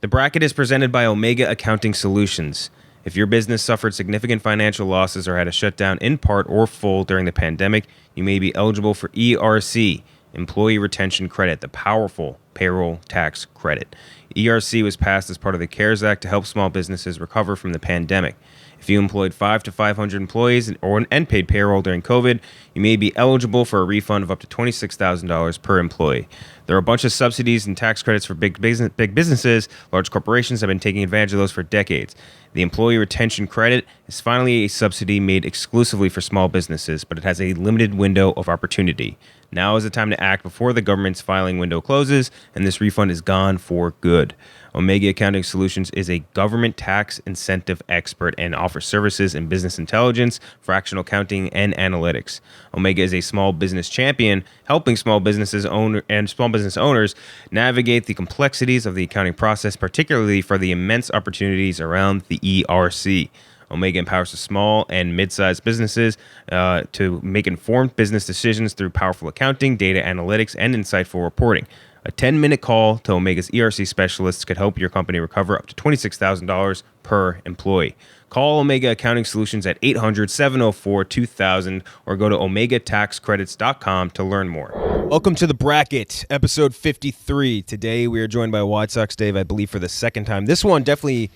The bracket is presented by Omega Accounting Solutions. If your business suffered significant financial losses or had a shutdown in part or full during the pandemic, you may be eligible for ERC, Employee Retention Credit, the powerful payroll tax credit. ERC was passed as part of the CARES Act to help small businesses recover from the pandemic. If you employed 5 to 500 employees and paid payroll during COVID, you may be eligible for a refund of up to $26,000 per employee. There are a bunch of subsidies and tax credits for big businesses. Large corporations have been taking advantage of those for decades. The Employee Retention Credit is finally a subsidy made exclusively for small businesses, but it has a limited window of opportunity. Now is the time to act before the government's filing window closes, and this refund is gone for good. Omega Accounting Solutions is a government tax incentive expert and offers services in business intelligence, fractional accounting, and analytics. Omega is a small business champion, helping small business owners navigate the complexities of the accounting process, particularly for the immense opportunities around the ERC. Omega empowers the small and mid-sized businesses to make informed business decisions through powerful accounting, data analytics, and insightful reporting. A 10-minute call to Omega's ERC specialists could help your company recover up to $26,000 per employee. Call Omega Accounting Solutions at 800-704-2000 or go to OmegaTaxCredits.com to learn more. Welcome to The Bracket, episode 53. Today we are joined by Sox Dave, I believe, for the second time. This one definitely,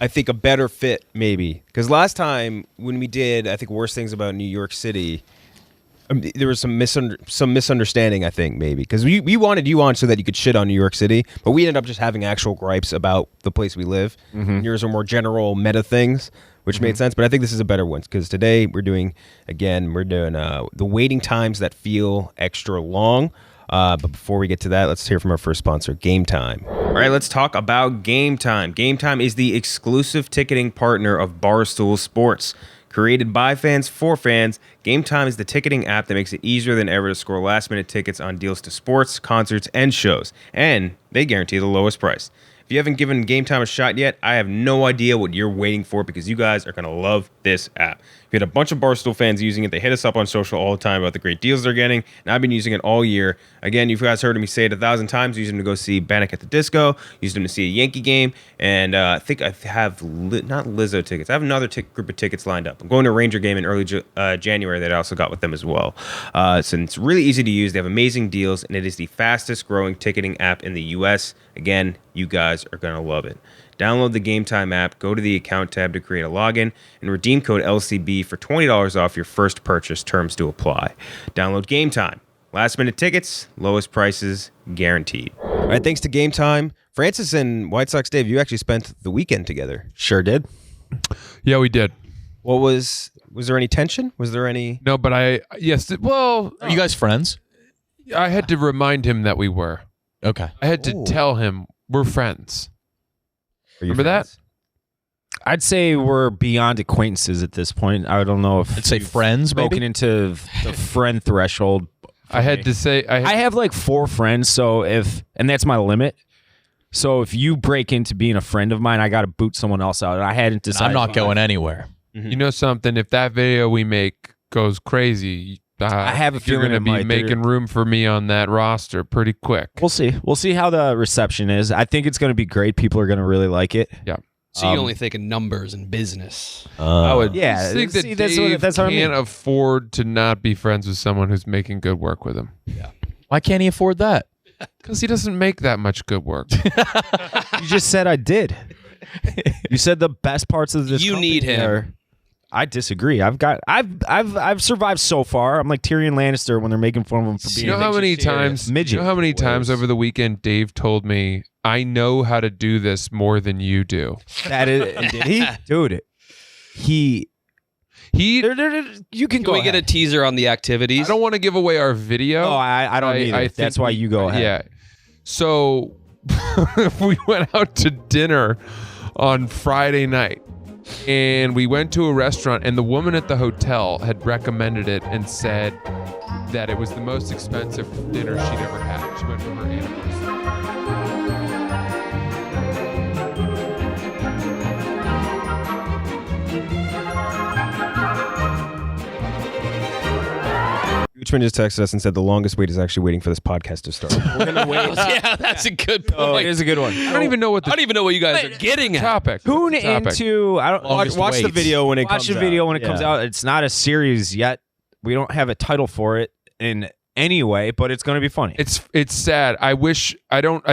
I think, a better fit, maybe. Because last time when we did, I think, Worst Things About New York City, there was some misunderstanding, I think, maybe. Because we wanted you on so that you could shit on New York City, but we ended up just having actual gripes about the place we live. Mm-hmm. Yours are more general meta things, which made sense. But I think this is a better one because today we're doing the waiting times that feel extra long. But before we get to that, let's hear from our first sponsor, Game Time. All right, let's talk about Game Time. Game Time is the exclusive ticketing partner of Barstool Sports. Created by fans for fans, Game Time is the ticketing app that makes it easier than ever to score last-minute tickets on deals to sports, concerts, and shows. And they guarantee the lowest price. If you haven't given Game Time a shot yet, I have no idea what you're waiting for because you guys are going to love this app. We had a bunch of Barstool fans using it. They hit us up on social all the time about the great deals they're getting, and I've been using it all year. Again, you guys heard me say it 1,000 times. Used them to go see Panic at the Disco, used them to see a Yankee game, and I think I have not Lizzo tickets. I have another group of tickets lined up. I'm going to a Ranger game in early January that I also got with them as well. So it's really easy to use. They have amazing deals, and it is the fastest growing ticketing app in the U.S. Again, you guys are going to love it. Download the Game Time app, go to the account tab to create a login, and redeem code LCB for $20 off your first purchase. Terms do apply. Download Game Time. Last minute tickets, lowest prices guaranteed. All right, thanks to Game Time. Francis and Sox Dave, you actually spent the weekend together. Sure did. Yeah, we did. What was there any tension? Was there any? No, but well, are you guys friends? I had to remind him that we were. Okay. I had to tell him we're friends. Remember friends? that? I'd say we're beyond acquaintances at this point. I don't know if I'd say friends, broken maybe? into the friend threshold. I had to say I have like 4 friends, and that's my limit. So if you break into being a friend of mine, I got to boot someone else out. And I hadn't decided. I'm not going anywhere. Mm-hmm. You know something? If that video we make goes crazy, I have a you're feeling going to be making room for me on that roster pretty quick. We'll see. We'll see how the reception is. I think it's going to be great. People are going to really like it. Yeah. So you only think of numbers and business. I would that's think that Dave what I mean. can't afford to not be friends with someone who's making good work with him. Yeah. Why can't he afford that? Because he doesn't make that much good work. You just said I did. You said the best parts of this. You company need him. are- I disagree. I've survived so far. I'm like Tyrion Lannister when they're making fun of him for being. You know how many times? Midget. You know how many times over the weekend Dave told me, "I know how to do this more than you do." That is, did he, dude? He. You can go. Can we get a teaser on the activities? I don't want to give away our video. Oh, I don't either. think That's why you go ahead. Yeah. So we went out to dinner on Friday night. And we went to a restaurant, and the woman at the hotel had recommended it and said that it was the most expensive dinner she'd ever had. She went for her anniversary. Richmond just texted us and said the longest wait is actually waiting for this podcast to start. We're gonna wait. Yeah, that's a good point. Oh, it is a good one. I don't even know what the you guys are getting at. topic. Tune What's the topic? into. I don't Longest Watch the waits. video when it comes watch the video out. when it comes Yeah. out. It's not a series yet. We don't have a title for it in any way, but it's going to be funny. It's sad. I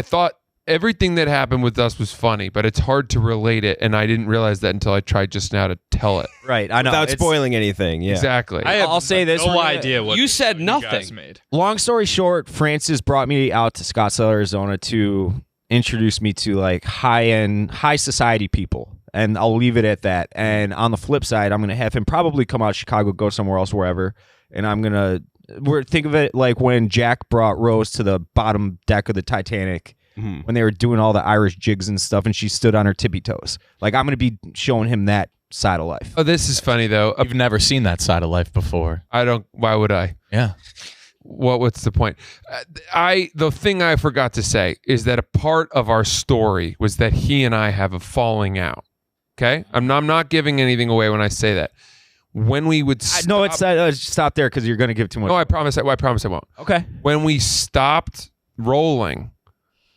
thought everything that happened with us was funny, but it's hard to relate it, and I didn't realize that until I tried just now to tell it. right. I know. Without It's- spoiling anything. Yeah. Exactly. I'll say this. No we're gonna- idea what You said you nothing. guys made. Long story short, Francis brought me out to Scottsdale, Arizona to introduce me to like high-end, high society people. And I'll leave it at that. And on the flip side, I'm going to have him probably come out of Chicago, go somewhere else, wherever. And I'm going to think of it like when Jack brought Rose to the bottom deck of the Titanic when they were doing all the Irish jigs and stuff, and she stood on her tippy toes. Like, I'm going to be showing him that side of life. Oh, this is funny though. You've never seen that side of life before. I don't. Why would I? Yeah. What's the point? The thing I forgot to say is that a part of our story was that he and I have a falling out. Okay, I'm not giving anything away when I say that. When we would No, it's stop there because you're going to give too much. no, I promise I won't. Okay. When we stopped rolling,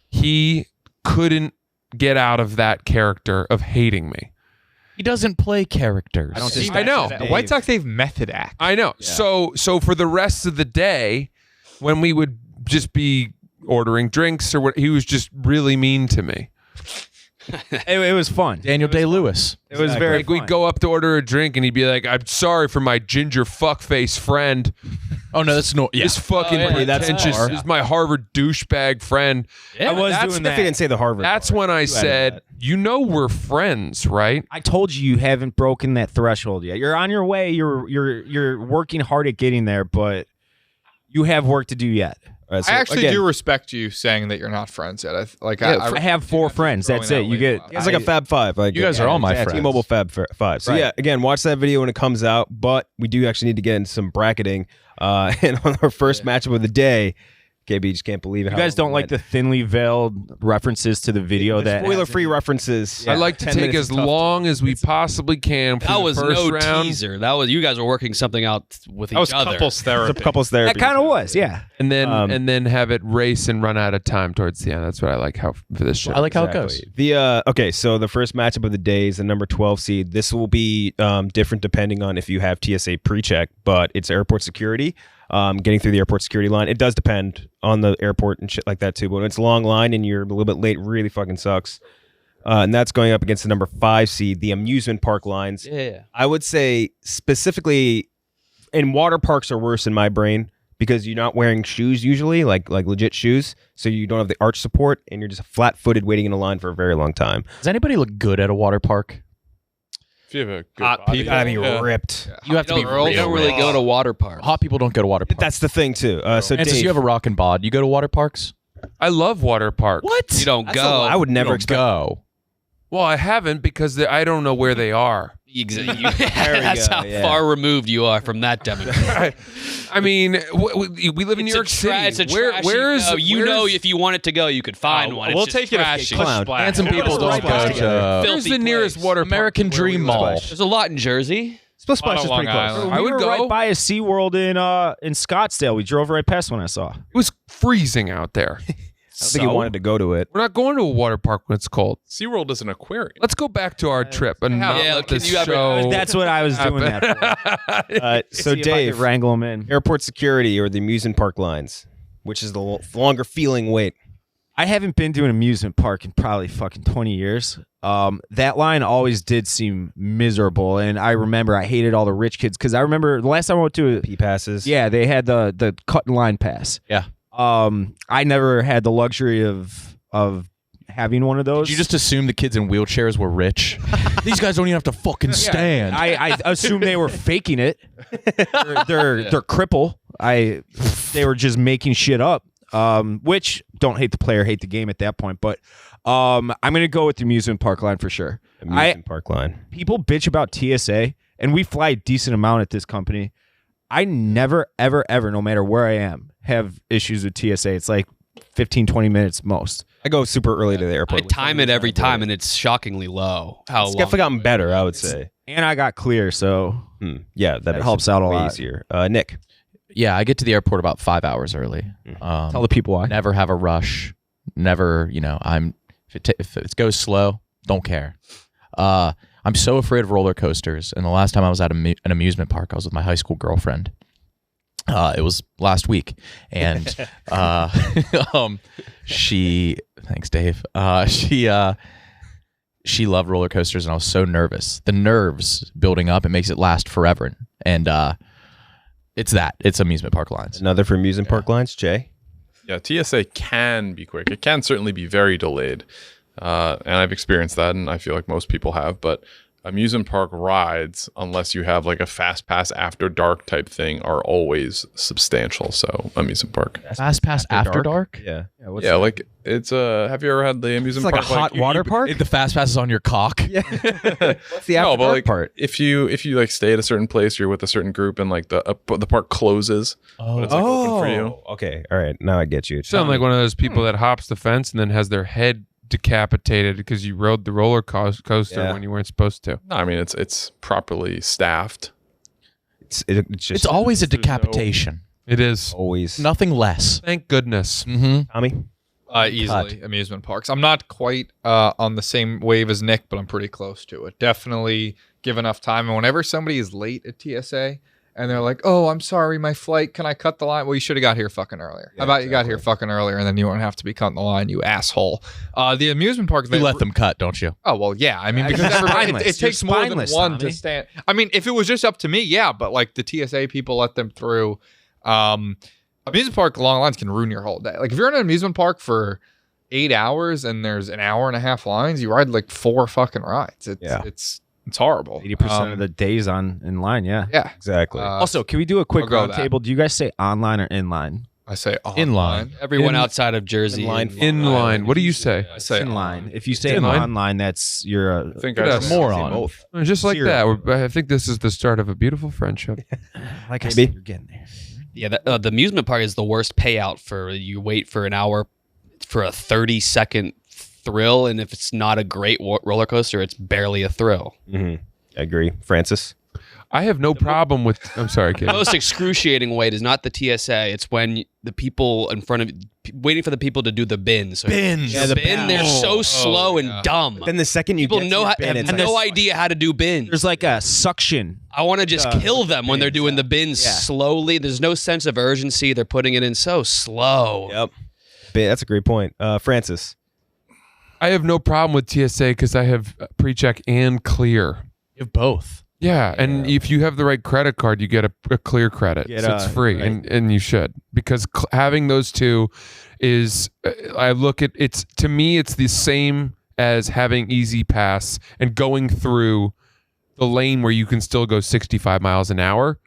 he couldn't get out of that character of hating me. He doesn't play characters. I don't See, just. I know. The White Sox Dave method act. I know. So for the rest of the day, when we would just be ordering drinks or what, he was just really mean to me. It was fun. Daniel Day-Lewis. It was very Like we'd go up to order a drink and he'd be like, "I'm sorry for my ginger fuckface friend. Oh no, that's no. Yeah. This fucking that's pretentious far. is my Harvard douchebag friend." I was that's doing If he didn't say the Harvard. That's part. when I added said, that. "You know we're friends, right?" I told you haven't broken that threshold yet. You're on your way. You're working hard at getting there, but you have work to do yet. All right, so I actually again, do respect you saying that you're not friends yet. I have 4 friends. That's it. You get. It's like a Fab Five. Like You guys are all my exactly. friends. T-Mobile Fab Five. So Right. yeah, again, watch that video when it comes out. But we do actually need to get in some bracketing. And on our first matchup of the day, KB just can't believe it. You guys don't like the thinly veiled references to the video that spoiler-free references. I like to 10 take minutes as is tough to- long as we possibly can. For That the was first no round, teaser. That was you guys were working something out with That was each other. couples It's therapy. a couples therapy. That kind of was, yeah. and then have it race and run out of time towards the end. That's what I like for this show. I like how it goes. Exactly. The okay, so the first matchup of the day is the number 12 seed. This will be different depending on if you have TSA pre-check, but it's airport security. Getting through the airport security line. It does depend on the airport and shit like that too. But when it's a long line and you're a little bit late, it really fucking sucks. And that's going up against the number 5 seed, the amusement park lines. Yeah. I would say specifically, and water parks are worse in my brain because you're not wearing shoes usually, like legit shoes, so you don't have the arch support, and you're just flat-footed waiting in a line for a very long time. Does anybody look good at a water park? If you have a good Hot body, You gotta be yeah. ripped. You have to be You real. don't really go to water parks. Hot people don't go to water parks. That's the thing too. So Francis, Dave, you have a rock and bod. You go to water parks? I love water parks. What? You don't that's a go. lie. I would never Never expect. go. Well, I haven't because I don't know where they are. Exactly. we That's go, how yeah. far removed you are from that demographic. I mean, we live in New York City. It's a Where trashy, where's you know if you wanted to go, you could find one. It's We'll just take it if trashy. you Clown. splash. Handsome people don't right go by to where's Filthy the nearest place. water park? American where we Dream live? Mall. There's a lot in Jersey. Split Splash is Long pretty close. Island. I we would were go. right by a SeaWorld in Scottsdale. We drove right past when I saw. It was freezing out there. I don't think you wanted to go to it. We're not going to a water park when it's cold. SeaWorld is an aquarium. Let's go back to our trip and not Yeah, let can this you have show. That's what I was doing that for. So See if I could Dave, wrangle him in. airport security or the amusement park lines, which is the longer feeling wait. I haven't been to an amusement park in probably fucking 20 years. That line always did seem miserable, and I remember I hated all the rich kids because I remember the last time I went to P passes. yeah, they had the cut and line pass. Yeah. I never had the luxury of having one of those. Did you just assume the kids in wheelchairs were rich? These guys don't even have to fucking stand. I assumed they were faking it. They're cripple. They were just making shit up. Which don't hate the player, hate the game at that point. But I'm gonna go with the amusement park line for sure. Amusement park line. People bitch about TSA, and we fly a decent amount at this company. I never, ever, ever, no matter where I am, have issues with TSA. It's like 15, 20 minutes most. I go super early to the I airport. time it every time, and it's shockingly low. How It's long? definitely gotten better, I would say. And I got clear, so Yeah, that That helps out a lot. easier. Nick, Yeah, I get to the airport about 5 hours early. Tell the people why. Never have a rush. Never, if it goes slow, don't care. I'm so afraid of roller coasters. And the last time I was at an amusement park, I was with my high school girlfriend. It was last week, and thanks, Dave. She loved roller coasters, and I was so nervous. The nerves building up, it makes it last forever, and it's amusement park lines. Another for amusement park lines, Jay. Yeah, TSA can be quick. It can certainly be very delayed. And I've experienced that, and I feel like most people have. But amusement park rides, unless you have like a fast pass after dark type thing, are always substantial. So amusement park. Fast pass after dark? Yeah. Yeah, like it's have you ever had the amusement It's like park? a hot water park. The fast pass is on your cock. Yeah. What's the No, after but dark like part? if you like stay at a certain place, you're with a certain group, and like the park closes, but it's like open for you. Okay. All right. Now I get you. Sound like one of those people that hops the fence and then has their head decapitated because you rode the roller coaster Yeah. when you weren't supposed to. No, I mean it's properly staffed. It's It's always a decapitation. It is. always Nothing less. Thank goodness. Mm-hmm. Tommy. Easily amusement parks. I'm not quite on the same wave as Nick, but I'm pretty close to it. Definitely give enough time. And whenever somebody is late at TSA and they're like, "Oh, I'm sorry, my flight. Can I cut the line?" Well, you should have got here fucking earlier. How about you got here fucking earlier, and then you won't have to be cutting the line, you asshole. The amusement parks. You let them cut, don't you? Oh well, yeah. I mean, because everybody, it takes more than one to stand. I mean, if it was just up to me, yeah. But like the TSA people let them through. Amusement park long lines can ruin your whole day. Like if you're in an amusement park for 8 hours and there's an hour and a half lines, you ride like 4 fucking rides. It's horrible. 80% of the days in line. Yeah. Yeah. Exactly. Also, can we do a quick I'll go with that. roundtable? Do you guys say online or inline? I say Inline. Everyone outside of Jersey. In line. What do you say? I say Inline. If you say Inline. online, that's you're I think Good I ass. say moron. both. Just like Zero. that. I think this is the start of a beautiful friendship. like I Maybe. said, you're getting there. Yeah, the amusement park is the worst payout for you wait for an hour for a 30-second thrill, and if it's not a great roller coaster, it's barely a thrill. I agree. Francis. I have no problem with. I'm sorry, kid. The most excruciating wait is not the TSA. It's when the people in front of waiting for the people to do the bin. So Bins. the bin, they're so slow and dumb. Then the second you People get to know your have bin, it's no like- idea how to do bins. There's like a suction. I want to just kill them when they're doing the bins Yeah. slowly. There's no sense of urgency. They're putting it in so slow. Yep. That's a great point. Francis. I have no problem with TSA because I have pre-check and clear. You have both. Yeah, and if you have the right credit card, you get a clear credit. Get So it's a- free, right. and you should, because having those two is, I look at it's, to me, it's the same as having Easy Pass and going through the lane where you can still go 65 miles an hour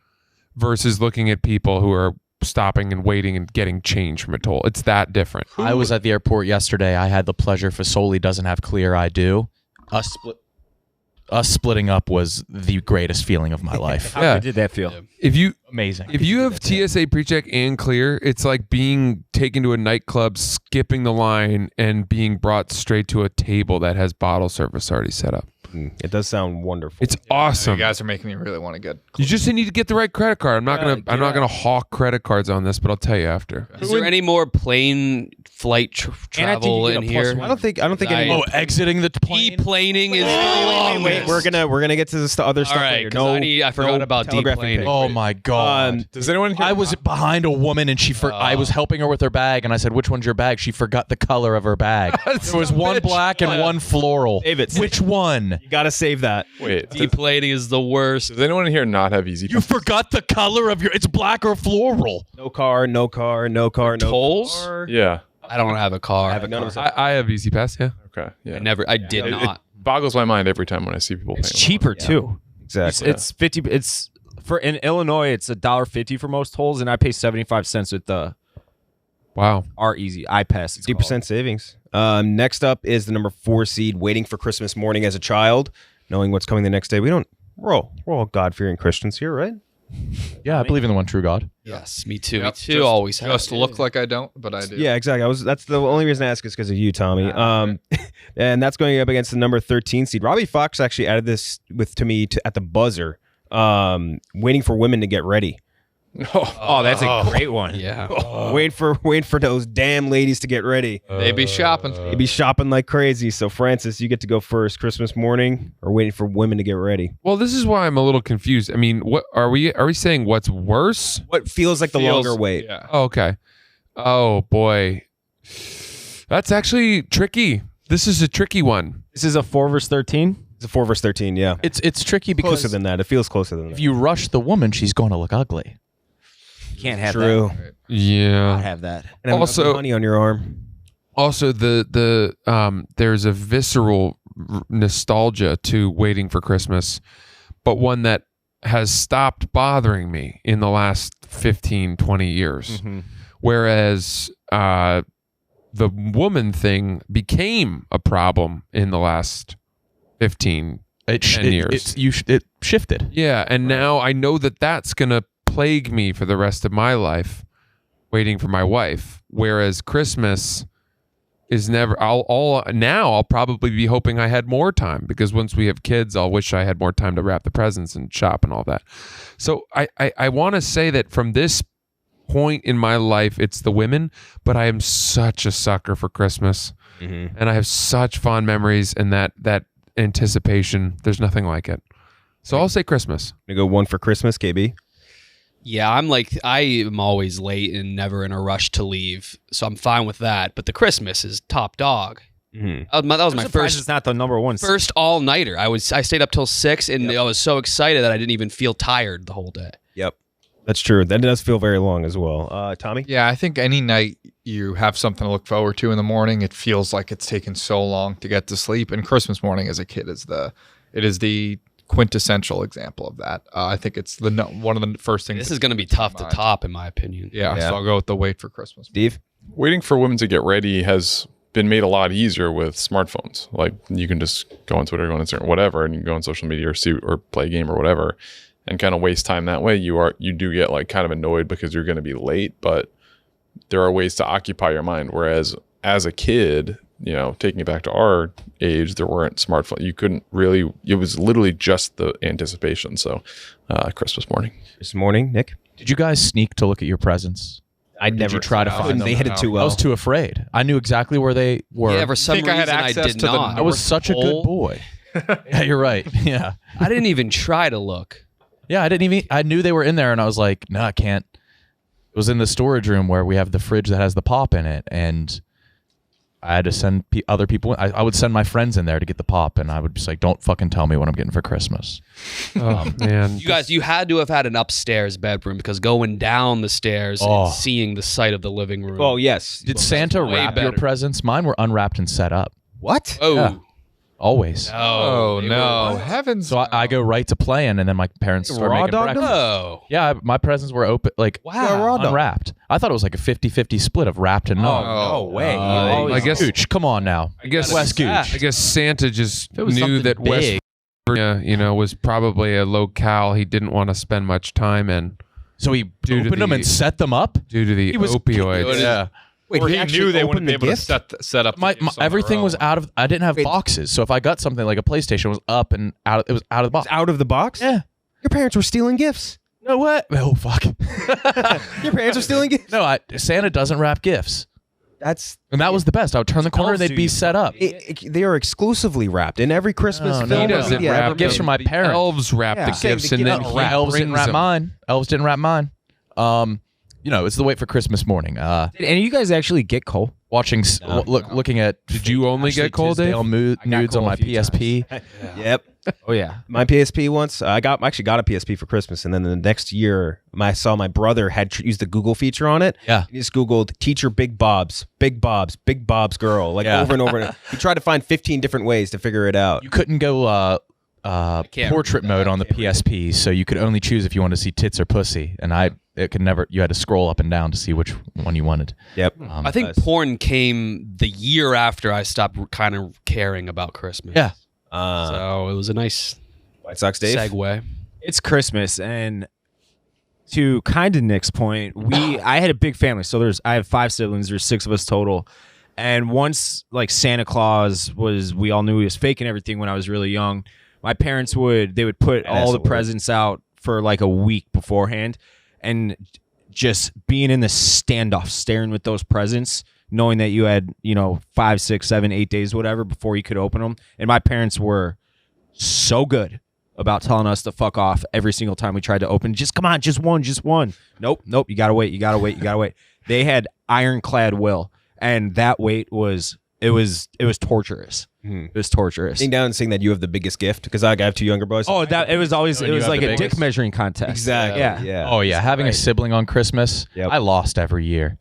versus looking at people who are stopping and waiting and getting change from a toll. It's that different. I was at the airport yesterday. I had the pleasure. Fasoli doesn't have clear. I do. Us splitting up was the greatest feeling of my life. How Yeah. good did that feel? If you Amazing. If you have TSA pre-check and clear, it's like being taken to a nightclub, skipping the line, and being brought straight to a table that has bottle service already set up. It does sound wonderful. It's awesome. You guys are making me really want to get. You just need to get the right credit card. I'm not gonna hawk credit cards on this, but I'll tell you after. Is there any more plane flight travel in here? I don't think any. Oh, exiting the plane. Deplaning is Wait, we're gonna get to this other all stuff right. later. 'Cause I forgot about telegraphing deplaning. things. Oh my god. Does anyone here? I was behind a woman and I was helping her with her bag, and I said, "Which one's your bag?" She forgot the color of her bag. There was one black and one floral. David, Which one? You gotta save that. Wait. Deplaning is the worst. Does anyone here not have Easy You Pass? forgot the color of your. It's black or floral. No car. Tolls? Yeah. I don't have a car. None of us. I have Easy Pass. Yeah. Okay. Yeah. I did It not. boggles my mind every time when I see people. It's paying cheaper too. Exactly. It's 50. It's for in Illinois. It's $1.50 for most tolls, and I pay 75 cents with the Wow. R Easy iPass. 50% savings. Next up is the number 4 seed, waiting for Christmas morning as a child, knowing what's coming the next day. We're all God-fearing Christians here, right? Yeah, I believe in the one true God. Yes, me too. Yep, Me too. Always have. Just look like I don't, but I do. Yeah, exactly. That's the only reason I ask is because of you, Tommy. And that's going up against the number 13 seed. Robbie Fox actually added this to me at the buzzer, waiting for women to get ready. Oh, that's a great one. Yeah. Wait for those damn ladies to get ready. They be shopping. They be shopping like crazy. So Francis, you get to go first. Christmas morning or waiting for women to get ready? Well, this is why I'm a little confused. I mean, what are we saying? What's worse? What feels like the longer wait? Yeah. Oh, okay. Oh boy, that's actually tricky. This is a tricky one. This is a 4 versus 13. It's a 4 versus 13. Yeah, It's tricky because closer than that. It feels closer than if that. you rush the woman, she's going to look ugly. You can't have True. that. I Yeah. have that. And have Also- honey on your arm. Also, there's a visceral nostalgia to waiting for Christmas, but one that has stopped bothering me in the last 15, 20 years. Whereas the woman thing became a problem in the last 15, 10 years. It shifted. Yeah, and now I know that that's going to plague me for the rest of my life, waiting for my wife. Whereas Christmas is never. I'll probably be hoping I had more time, because once we have kids, I'll wish I had more time to wrap the presents and shop and all that. So I want to say that from this point in my life, it's the women, but I am such a sucker for Christmas, and I have such fond memories, and that anticipation. There's nothing like it. So I'll say Christmas. Gonna go 1 for Christmas, KB. Yeah, I am always late and never in a rush to leave, so I'm fine with that. But the Christmas is top dog. That was my Surprised first it's not the number one. all nighter. I stayed up till 6, and I was so excited that I didn't even feel tired the whole day. Yep, that's true. That does feel very long as well. Tommy. Yeah, I think any night you have something to look forward to in the morning, it feels like it's taken so long to get to sleep. And Christmas morning as a kid is the quintessential example of that. I think it's one of the first things. This is going to be tough to top, in my opinion. Yeah, so I'll go with the wait for Christmas. Steve. Waiting for women to get ready has been made a lot easier with smartphones. Like you can just go on Twitter, go on Instagram, whatever, and you can go on social media or play a game or whatever, and kind of waste time that way. You do get like kind of annoyed because you're going to be late, but there are ways to occupy your mind. Whereas as a kid, taking it back to our age, there weren't smartphones. You couldn't really. It was literally just the anticipation. So, Christmas morning. This morning, Nick. Did you guys sneak to look at your presents? I never you try to I find couldn't- them? They hit it too well. I was too afraid. I knew exactly where they were. Yeah, for some think I reason had I access did to the not. I was such a good Hole. boy. Yeah, you're right. Yeah. I didn't even try to look. Yeah, I knew they were in there, and I was like, no, I can't. It was in the storage room where we have the fridge that has the pop in it, and I had to send other people. I would send my friends in there to get the pop, and I would just like, don't fucking tell me what I'm getting for Christmas. Oh man, You guys, you had to have had an upstairs bedroom, because going down the stairs Oh. and seeing the sight of the living room. Oh yes. Did Santa way wrap your better. presents? Mine were unwrapped and set up. What? Oh, Yeah. Always. Oh they no, were- heavens! So I go right to playing, and then my parents start Raw making dogged them? breakfast. Oh, Yeah, my presents were open, like wow. unwrapped. I thought it was like a 50-50 split of wrapped and not. No way. I guess Gooch, come on now. I guess West Gooch. I guess Santa just If it was knew something that West big. Virginia, was probably a locale he didn't want to spend much time in So he Due to opened them the- and set them up. due to the He was opioids. Yeah. Wait, or he actually knew they opened wouldn't be the able to gift? set up. My the gifts on their everything was own. out of. I didn't have Wait. boxes, so if I got something like a PlayStation, it was up and out. It was out of the box. Out of the box? Yeah. Your parents were stealing gifts. No what? Oh fuck. Your parents were stealing gifts. No, Santa doesn't wrap gifts, That's and that was the best. I would turn the corner and elves they'd do be you set up. they are exclusively wrapped in every Christmas No, film. He no, doesn't yeah, wrap ever gifts made. from my the parents. elves wrap Yeah. the Same, gifts, the and then gift- he Elves didn't brings wrap them. mine. Elves didn't wrap mine. It's the wait for Christmas morning. Did any of you guys actually get Cole? Watching, looking at. Did you only Ashley get Cole, Dave? Tisdale nudes on Cole a my few PSP. Yep. Oh yeah. My PSP once, I actually got a PSP for Christmas, and then the next year, I saw my brother had used the Google feature on it. Yeah. He just Googled teacher Big Bob's girl, like Yeah. over and over. He tried to find 15 different ways to figure it out. You couldn't go can't portrait mode on the PSP, so you could only choose if you wanted to see tits or pussy, and it could never. You had to scroll up and down to see which one you wanted. Yep. I think porn came the year after I stopped kind of caring about Christmas. Yeah. So it was a nice White Sox Dave. segue. It's Christmas, and to kind of Nick's point, I had a big family. So I have 5 siblings. There's 6 of us total. And once like Santa Claus we all knew he was faking everything when I was really young. My parents would put all the presents out for like a week beforehand. and just being in the standoff, staring with those presents, knowing that you had, 5, 6, 7, 8 days, whatever, before you could open them. And my parents were so good about telling us to fuck off every single time we tried to open. Just come on, just one. Nope. You gotta wait. They had ironclad will, and that wait was torturous. It was torturous. Sitting down and saying that you have the biggest gift, because I have 2 younger brothers. Oh, it was like a dick measuring contest. Exactly. Yeah. Oh yeah, having a sibling on Christmas, Yep. I lost every year.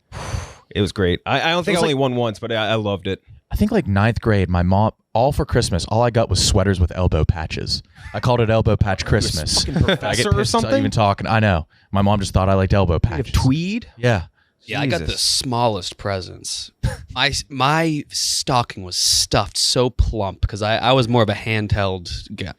It was great. I don't think I only won once, but I loved it. I think like 9th grade, my mom, all for Christmas, all I got was sweaters with elbow patches. I called it elbow patch Christmas. I get or pissed something? even talking. I know. My mom just thought I liked elbow patches. Tweed? Yeah. Yeah, I got the smallest presents. My stocking was stuffed so plump because I was more of a handheld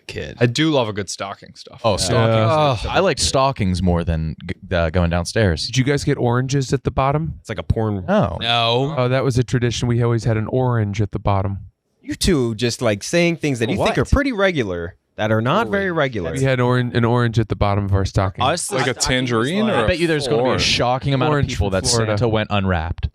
kid. I do love a good stocking stuff. Oh, stockings. I like stockings more than going downstairs. Did you guys get oranges at the bottom? It's like a porn. Oh. No. Oh, that was a tradition. We always had an orange at the bottom. You two just like saying things that you think are pretty regular that are not very regular. We had an orange at the bottom of our stocking. Us, Like a tangerine, or I bet you there's going to be a orange? shocking amount of Orange people from that Florida. Santa went unwrapped.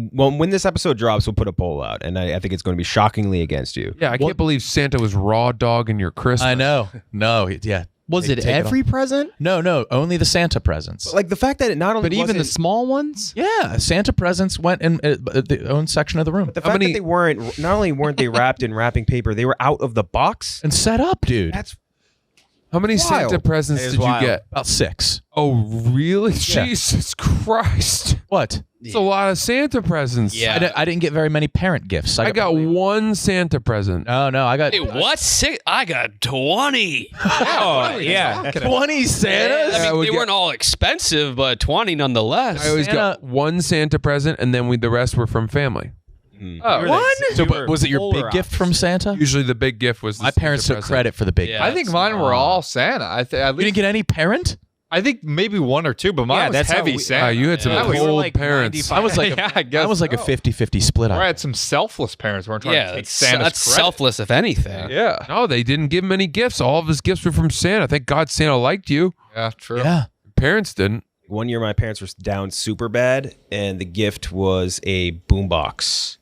When this episode drops, we'll put a poll out, and I think it's going to be shockingly against you. Yeah, I can't believe Santa was raw dog in your Christmas. I know. No, yeah. Was it every present? No, only the Santa presents. Like the fact that it not only But even the wasn't- small ones? Yeah, Santa presents went in the own section of the room the fact that they weren't, not only weren't they wrapped in wrapping paper, they were out of the box. and set up, dude. That's How many Santa Wild. presents It is did you wild. get? About 6. Oh, really? Yeah. Jesus Christ. What? It's a lot of Santa presents. Yeah. I didn't get very many parent gifts. I got one Santa present. No, I got Wait, what? I got 20. Oh, yeah. 20 Santas. I I mean, would they get- weren't all expensive, but 20 nonetheless. I always Santa- got one Santa present, and then the rest were from family. Oh, So, but was it your polar big gift from Santa? Usually the big gift was the My parents Santa took present. credit for the big. Yeah. I think mine were all Santa. At You didn't least get any parent? I think maybe 1 or 2, but mine Yeah, was that's how heavy we- Santa. You had some Yeah, we were cold like parents. 95. I was like Yeah, I guess I was like a so. 50-50 split. Or I up. had some selfless parents who weren't trying Yeah, to take that's Santa's credit. selfless, if anything. Yeah. No, they didn't give him any gifts. All of his gifts were from Santa. Thank God Santa liked you. Yeah, true. Yeah. Parents didn't. one year my parents were down super bad, and the gift was a boombox.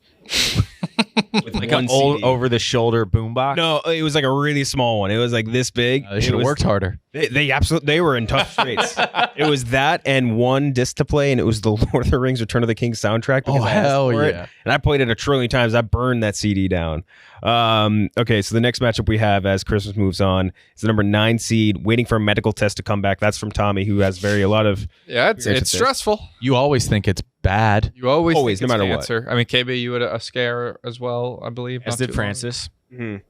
With Like one an old CD. over-the-shoulder boombox. No, it was like a really small one. It was like this big. They should have worked harder. They were in tough straits. It was that and one disc to play, and it was the Lord of the Rings: Return of the King soundtrack. because Oh, I asked hell for it, yeah. and I played it a trillion times. I burned that CD down. Okay, so the next matchup we have as Christmas moves on is the number 9 seed, waiting for a medical test to come back. That's from Tommy, who has a lot of. Yeah, it's Experience with this. stressful. You always think it's bad. You always Always, think no it's matter what. cancer. I mean, KB, you had a scare as well, I believe. As not did too long Francis.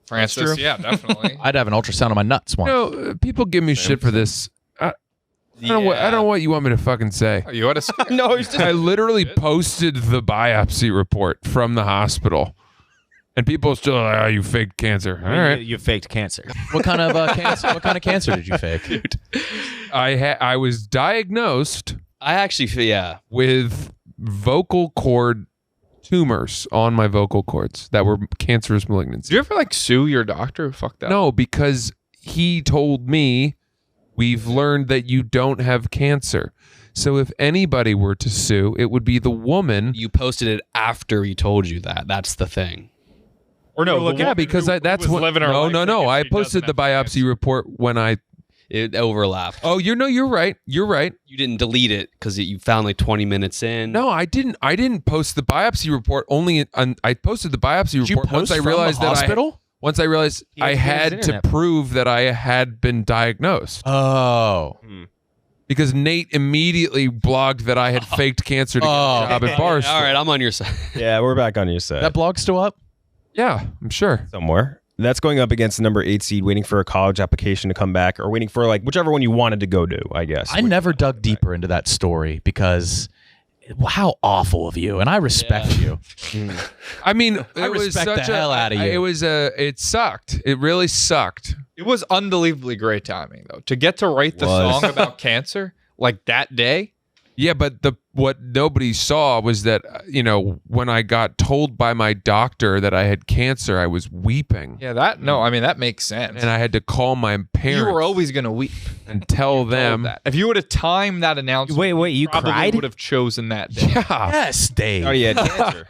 Francis, true. yeah, definitely. I'd have an ultrasound on my nuts once. People give me shit for this. I don't know what you want me to fucking say. Oh, you had a scare. No, it's just I literally posted the biopsy report from the hospital, and people still like, "Oh, you faked cancer." All right, You faked cancer. What kind of cancer? What kind of cancer did you fake? I was diagnosed I actually, yeah. with vocal cord tumors on my vocal cords that were cancerous malignancies. Did you ever sue your doctor who fucked up? No, because he told me, we've learned that you don't have cancer. So if anybody were to sue, it would be the woman. You posted it after he told you that. That's the thing. Or no? Yeah, because that's what. No. I posted the biopsy report when It overlapped. Oh, you're right. You're right. You didn't delete it because you found like 20 minutes in. No, I didn't post the biopsy report. I posted the biopsy Did you report once post I from realized the that hospital? Once I realized I had to internet. prove that I had been diagnosed. Oh. Because Nate immediately blogged that I had faked cancer to get a job at Barstool. All right, I'm on your side. yeah, we're back on your side. That blog's still up? Yeah, I'm sure. Somewhere. That's going up against the number 8 seed, waiting for a college application to come back, or waiting for whichever one you wanted to go to, I guess. I never dug deeper into that story because how awful of you, and I respect you. I mean, I it was respect the such hell out of you. It sucked. It really sucked. It was unbelievably great timing, though. To get to write the Was. song about cancer like that day. Yeah, but what nobody saw was that, when I got told by my doctor that I had cancer, I was weeping. Yeah, that makes sense. And I had to call my parents. You were always gonna weep and tell them. that. If you would have timed that announcement, Wait, you probably cried? would have chosen that day. Yeah. Yes, Dave. Oh, yeah, cancer.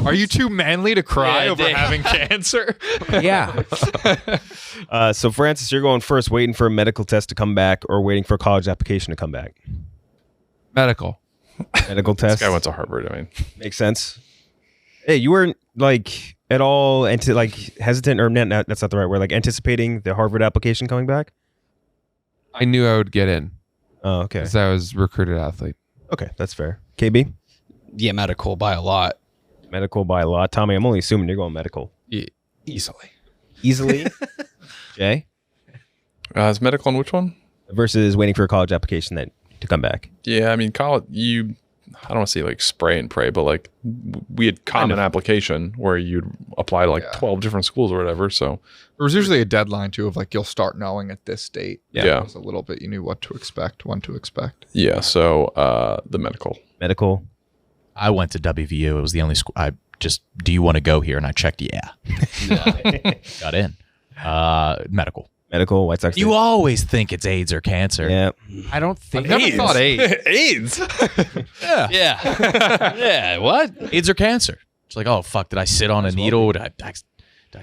Are you too manly to cry Yeah, over Dave. having cancer? Yeah. So, Francis, you're going first, waiting for a medical test to come back or waiting for a college application to come back? Medical. Medical test. This guy went to Harvard. I mean, Makes sense. Hey, you weren't like at all hesitant, or that's not the right word, like anticipating the Harvard application coming back? I knew I would get in Oh, okay. because I was recruited athlete. Okay, that's fair. KB? Yeah, medical by a lot. Medical by a lot. Tommy, I'm only assuming you're going medical. Yeah, easily. Easily? Jay? is medical on which one? Versus waiting for a college application to come back. Yeah, I mean, college. I don't want to say like spray and pray, but like we had common application where you'd apply to like 12 different schools or whatever. So There was usually a deadline too of like you'll start knowing at this date. Yeah. It was a little bit. You knew what to expect, when to expect. yeah, so the medical. Medical. I went to WVU. It was the only school. Do you want to go here? And I checked, yeah. Got in. Medical. Medical, White Sox. You Dave. always think it's AIDS or cancer. Yeah. I don't think Never thought AIDS. AIDS. Yeah. Yeah. Yeah. What? AIDS or cancer. It's like, oh, fuck, did I sit on a needle? Did I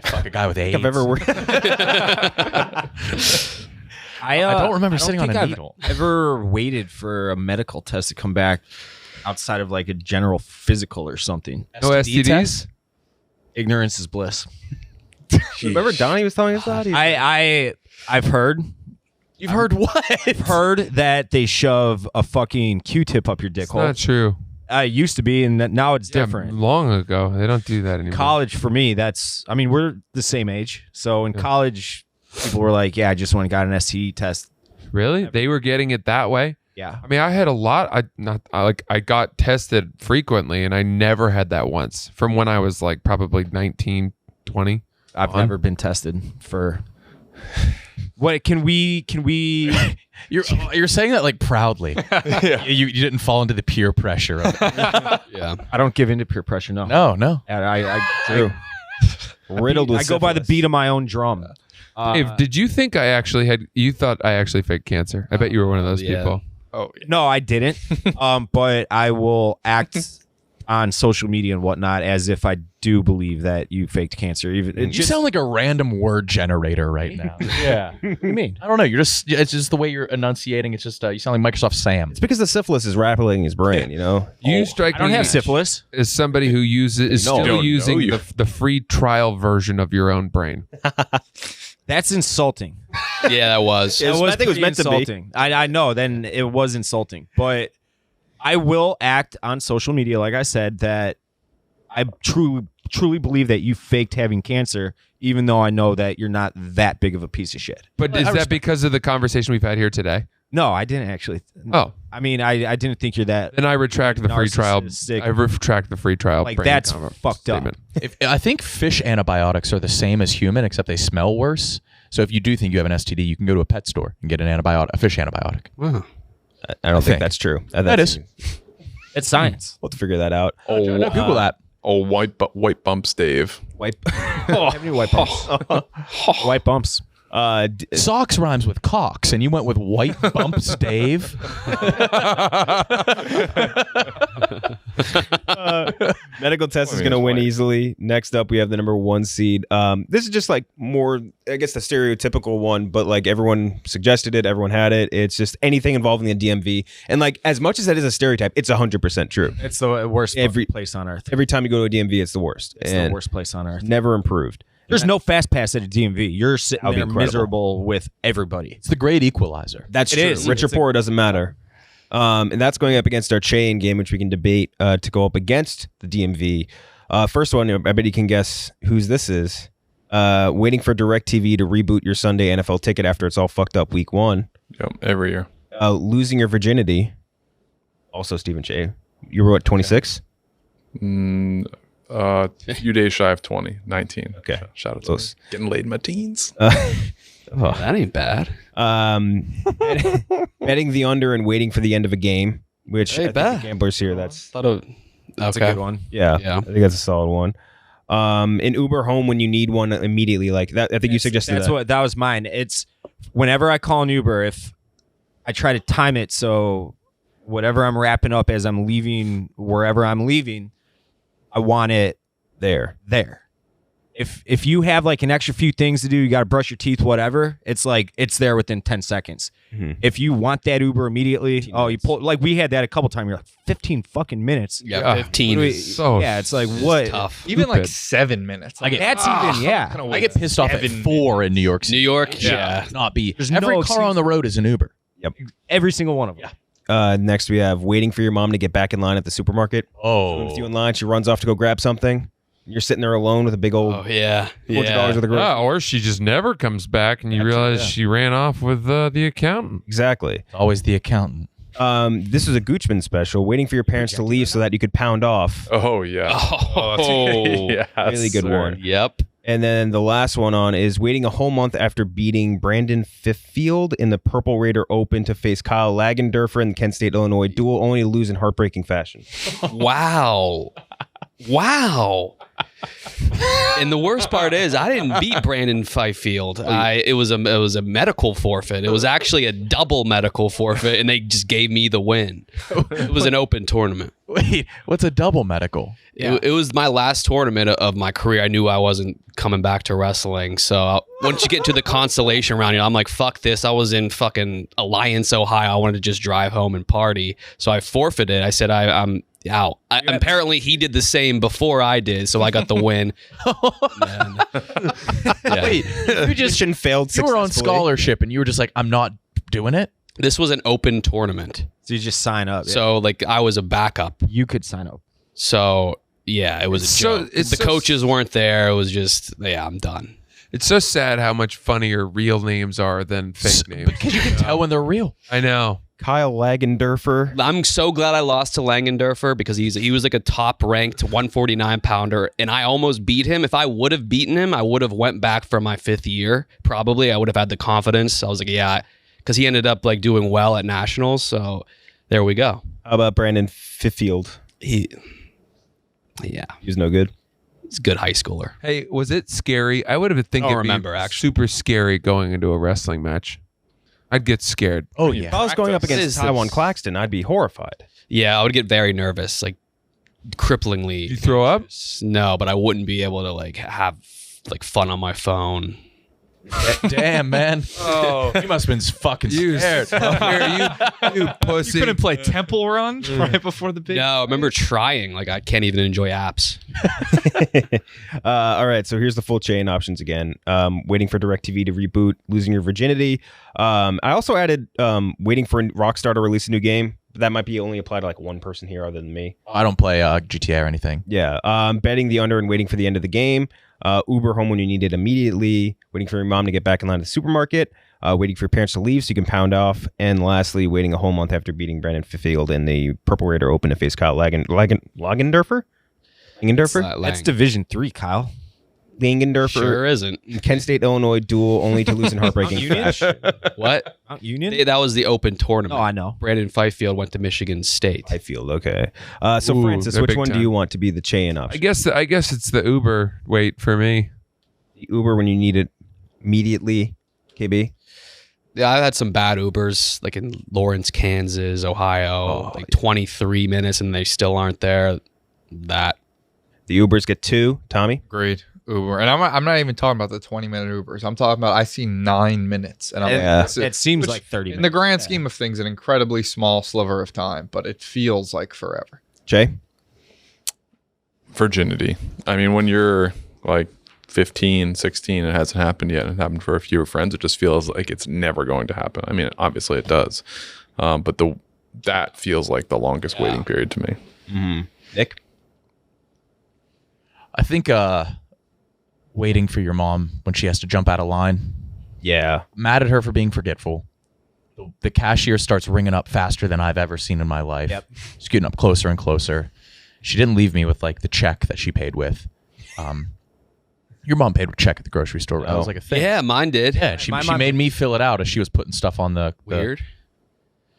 fuck a guy with AIDS? I've ever worked. I don't remember sitting on think a I've needle. ever waited for a medical test to come back outside of like a general physical or something. No STD STDs? test? Ignorance is bliss. Remember Donnie was telling us that? I've heard. You've heard what? I've heard that they shove a fucking Q-tip up your dick It's hole. not true. It used to be, and now it's Yeah, different. long ago. They don't do that anymore. College for me, we're the same age. So in college, people were like, "Yeah, I just went and got an STD test." Really? They were getting it that way? Yeah. I mean, I had a lot. I got tested frequently, and I never had that once from when I was like probably 19, 20. I've never been tested for. What can we? You're saying that like proudly. You didn't fall into the peer pressure of it. Yeah. I don't give in to peer pressure. No. No. And I Riddled with I go by the syphilis. beat of my own drum. Dave, did you think you thought I actually faked cancer? I bet you were one of those yeah. people. Oh, No, I didn't. But I will act on social media and whatnot as if I do believe that you faked cancer. Even You sound like a random word generator right now. yeah. What do you mean? I don't know. It's just the way you're enunciating. It's just you sound like Microsoft Sam. It's because the syphilis is rapidly in his brain, you know? You strike I don't me have syphilis. as somebody who is still don't using know you. the free trial version of your own brain. That's insulting. Yeah, that was. Yeah. That was I think it was pretty meant to be. insulting. I know. Then it was insulting, but I will act on social media, like I said, that I truly believe that you faked having cancer, even though I know that you're not that big of a piece of shit. But is that because of the conversation we've had here today? No, I didn't actually. Oh, I mean, I didn't think you're that. then I retract the free trial. Narcissistic. I retract the free trial. Like, brain that's comment fucked up. statement. I think fish antibiotics are the same as human, except they smell worse. So if you do think you have an STD, you can go to a pet store and get a fish antibiotic. Wow. I don't think think. that's true. That is. It's science. We'll have to figure that out. Google that. Oh, white bumps, Dave. Wipe. How many white bumps? White bumps. Socks rhymes with cocks, and you went with white bumps, Dave. Medical test is I mean, going to it's win white. easily. Next up, we have the number 1 seed. This is just like more, I guess, the stereotypical one, but like everyone suggested it, everyone had it. It's just anything involving the DMV. And like, as much as that is a stereotype, it's 100% true. It's the worst Every- place on earth. Every time you go to a DMV, it's the worst. It's and the worst place on earth. Never improved. There's no fast pass at a DMV. You're sitting That'd be there incredible. miserable with everybody. It's the great equalizer. That's It true. is. Rich or It's a- poor doesn't matter. And that's going up against our chain game, which we can debate to go up against the DMV. First one, I bet you can guess whose this is. Waiting for DirecTV to reboot your Sunday NFL ticket after it's all fucked up week 1. Yep, every year. Losing your virginity. Also Stephen Cheah. You were what, 26? A few days shy of 20, 19. Okay. Shout out to Close. me. Getting laid in my teens. That ain't bad. Betting the under and waiting for the end of a game. which Hey, I think bet. the gamblers here, that's That's a good one. yeah, Yeah. I think that's a solid one. An Uber home when you need one immediately, like that. I think you suggested That was mine. It's whenever I call an Uber, if I try to time it so whatever I'm wrapping up as I'm leaving wherever I'm leaving, I want it there. If you have like an extra few things to do, you got to brush your teeth, whatever. It's like it's there within 10 seconds. Mhm. If you want that Uber immediately, you pull like we had that a couple times. You're like 15 fucking minutes. Yeah, 15 is So Yeah, it's like what? tough. Even like Stupid. 7 minutes. I get- That's even yeah. I get pissed off at 4 in New York City. New York, Yeah. yeah. Not be. There's Every no car on the road is an Uber. Every single one of them. Next, we have waiting for your mom to get back in line at the supermarket. With you in line, she runs off to go grab something. You're sitting there alone with a big old Oh yeah, $400 yeah. worth of groceries. Yeah, or she just never comes back, and you realize she ran off with the accountant. Exactly. Always the accountant. This was a Goochman special, waiting for your parents to leave so that you could pound off. Oh yeah. Oh, Yes, Really good sir. one. Yep. And then the last one on is waiting a whole month after beating Brandon Fifield in the Purple Raider Open to face Kyle Lagendorfer in the Kent State, Illinois duel, only to lose in heartbreaking fashion. Wow. And the worst part is, I didn't beat Brandon Fifield. It was a medical forfeit. It was actually a double medical forfeit, and they just gave me the win. It was an open tournament. Wait, what's a double medical? It was my last tournament of my career. I knew I wasn't coming back to wrestling. So once you get to the consolation round, I'm like, fuck this. I was in fucking Alliance, Ohio. I wanted to just drive home and party. So I forfeited. I said, I'm out. Apparently, he did the same before I did. So I got the win. Yeah. Wait, you just failed you were on successfully. scholarship and you were just like, I'm not doing it. This was an open tournament. So you just sign up. So like I was a backup. you could sign up. So yeah, it was It's a so- joke. it's The so- coaches weren't there. It was just, yeah, I'm done. It's so sad how much funnier real names are than fake names. Because you can tell when they're real. I know. Kyle Lagendorfer. I'm so glad I lost to Langendorfer because he was like a top ranked 149 pounder, and I almost beat him. If I would have beaten him, I would have went back for my 5th year. Probably I would have had the confidence. I was like, yeah, because he ended up like doing well at nationals. So there we go. How about Brandon Fifield? He He was no good. he's a good high schooler. Hey, was it scary? I would have think I don't it'd be remember, actually. super scary going into a wrestling match. I'd get scared. Oh, If I was going up What against is Taiwan this? Claxton, I'd be horrified. Yeah, I would get very nervous, like cripplingly. You throw up? No, but I wouldn't be able to like have like fun on my phone. Damn, man. Oh, you must have been fucking scared. you pussy. You couldn't play Temple Run right before the big. No, I remember trying. Like I can't even enjoy apps. All right, so here's the full chain options again. Waiting for DirecTV to reboot, losing your virginity. I also added waiting for Rockstar to release a new game. That might be only apply to like one person here other than me. I don't play GTA or anything. Yeah. Betting the under and waiting for the end of the game. Uber home when you need it immediately. Waiting for your mom to get back in line at the supermarket. Waiting for your parents to leave so you can pound off. And lastly, waiting a whole month after beating Brandon Fifield in the Purple Raider Open to face Kyle Lagendorfer? That's Division 3, Kyle. Langendorfer. Sure isn't. Kent State, Illinois duel only to lose in heartbreaking fashion. What? Mount Union? That was the open tournament. Oh, I know. Brandon Fifield went to Michigan State. I feel okay. So Ooh, Francis, they're which big one do time. you want to be the chain option? I guess it's the Uber wait for me. The Uber when you need it immediately. KB. Yeah, I've had some bad Ubers, like in Lawrence, Kansas, Ohio, like 23 minutes and they still aren't there. That. The Ubers get 2. Tommy. Agreed. Uber. And I'm not even talking about the 20-minute Ubers. I'm talking about I see 9 minutes. And I'm Yeah. like, It seems which, like 30 minutes. in the grand scheme of things, an incredibly small sliver of time, but it feels like forever. Jay. Virginity. I mean, when you're like 15, 16, it hasn't happened yet, and it happened for a few friends, it just feels like it's never going to happen. I mean, obviously it does. But that feels like the longest waiting period to me. Nick. I think waiting for your mom when she has to jump out of line. Yeah. Mad at her for being forgetful. The cashier starts ringing up faster than I've ever seen in my life. Yep. She's getting up closer and closer. She didn't leave me with like the check that she paid with. Your mom paid with check at the grocery store. That was like a thing. Yeah, mine did. Yeah, she made me fill it out as she was putting stuff on the Weird.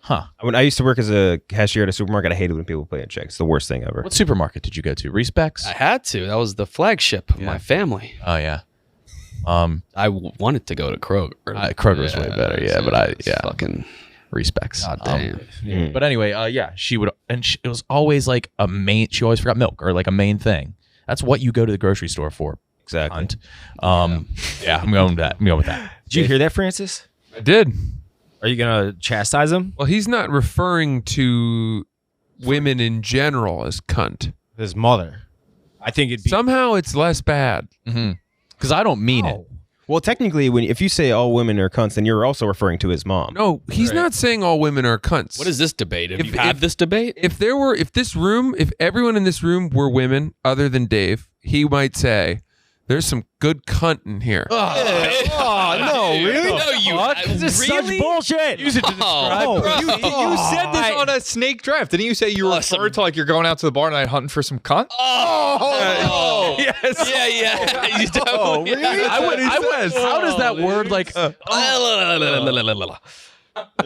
Huh. When I used to work as a cashier at a supermarket, I hated when people play a check. It's the worst thing ever. What supermarket did you go to? Respects? I had to. That was the flagship of my family. Oh yeah. I wanted to go to Kroger. Kroger's way better. Yeah, but fucking Respects. God damn. But anyway, she would, and it was always like a main. She always forgot milk or like a main thing. That's what you go to the grocery store for. Exactly. Yeah, I'm going with that. Did you hear that, Francis? I did. Are you gonna chastise him? Well, he's not referring to women in general as cunt. His mother. I think it'd be Somehow it's less bad. Because I don't mean it. Well, technically, if you say all women are cunts, then you're also referring to his mom. No, he's not saying all women are cunts. What is this debate? Have If- you had if- this debate? If everyone in this room were women other than Dave, he might say, "There's some good cunt in here." Oh no, really? No, you This is such bullshit. Use it to describe. Oh, You said this on a snake draft. Didn't you say you referred to like you're going out to the bar tonight hunting for some cunt? Oh, Yes. yeah. You don't. Oh, really? I would. How does that word like? There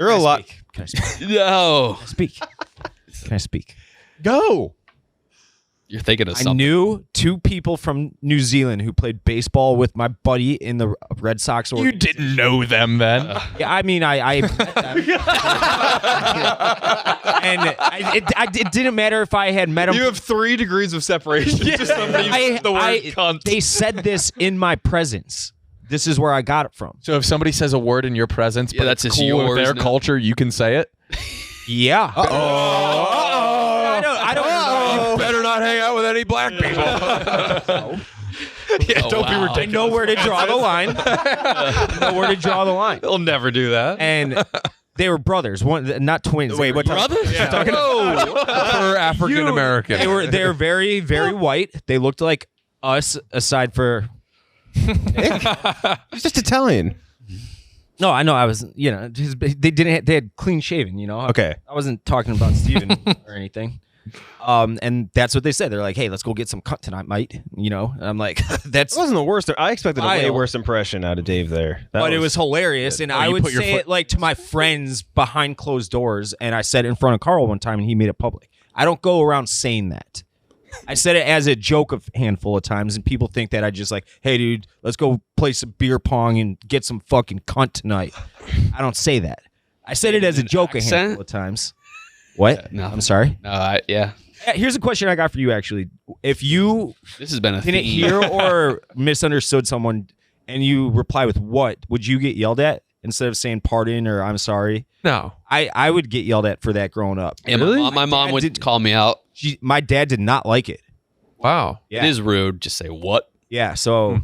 are a lot. Can I speak? No, Speak. Can I speak? Go. you're thinking of I something. knew two people from New Zealand who played baseball with my buddy in the Red Sox. You didn't know them then. Yeah, I mean, I met them. And it didn't matter if I had met them. You have 3 degrees of separation. Just somebody used the word cunt. They said this in my presence. This is where I got it from. So if somebody says a word in your presence, Yeah, but that's it's just cool with yours their now. culture, you can say it. Yeah. I don't know. Better not hang out with any black people. Don't be ridiculous. I know where to draw the line. I know where to draw the line. They'll never do that. And they were brothers, not twins. Wait, what? Brother? For African American. They were very, very white. They looked like us, aside for. He's just Italian. No, I know. I was, they had clean shaven. Okay. I wasn't talking about Steven or anything. And that's what they said. They're like, "Hey, let's go get some cut tonight, mate." And I'm like, "That's." It wasn't the worst. I expected a way Vile. worse impression out of Dave there. But it was hilarious, and I you would put your say foot- it like to my friends behind closed doors, and I said it in front of Carl one time, and he made it public. I don't go around saying that. I said it as a joke a handful of times, and people think that I just like, "Hey, dude, let's go play some beer pong and get some fucking cunt tonight." I don't say that. I said it as a joke a handful of times. What? No. I'm sorry. Yeah. Yeah, here's a question I got for you, actually. If you This has been a didn't theme. hear or misunderstood someone and you reply with what, would you get yelled at instead of saying pardon or I'm sorry? No. I would get yelled at for that growing up. Yeah, my mom dad would did- call me out. My dad did not like it. Wow. Yeah. It is rude. Just say what? Yeah, so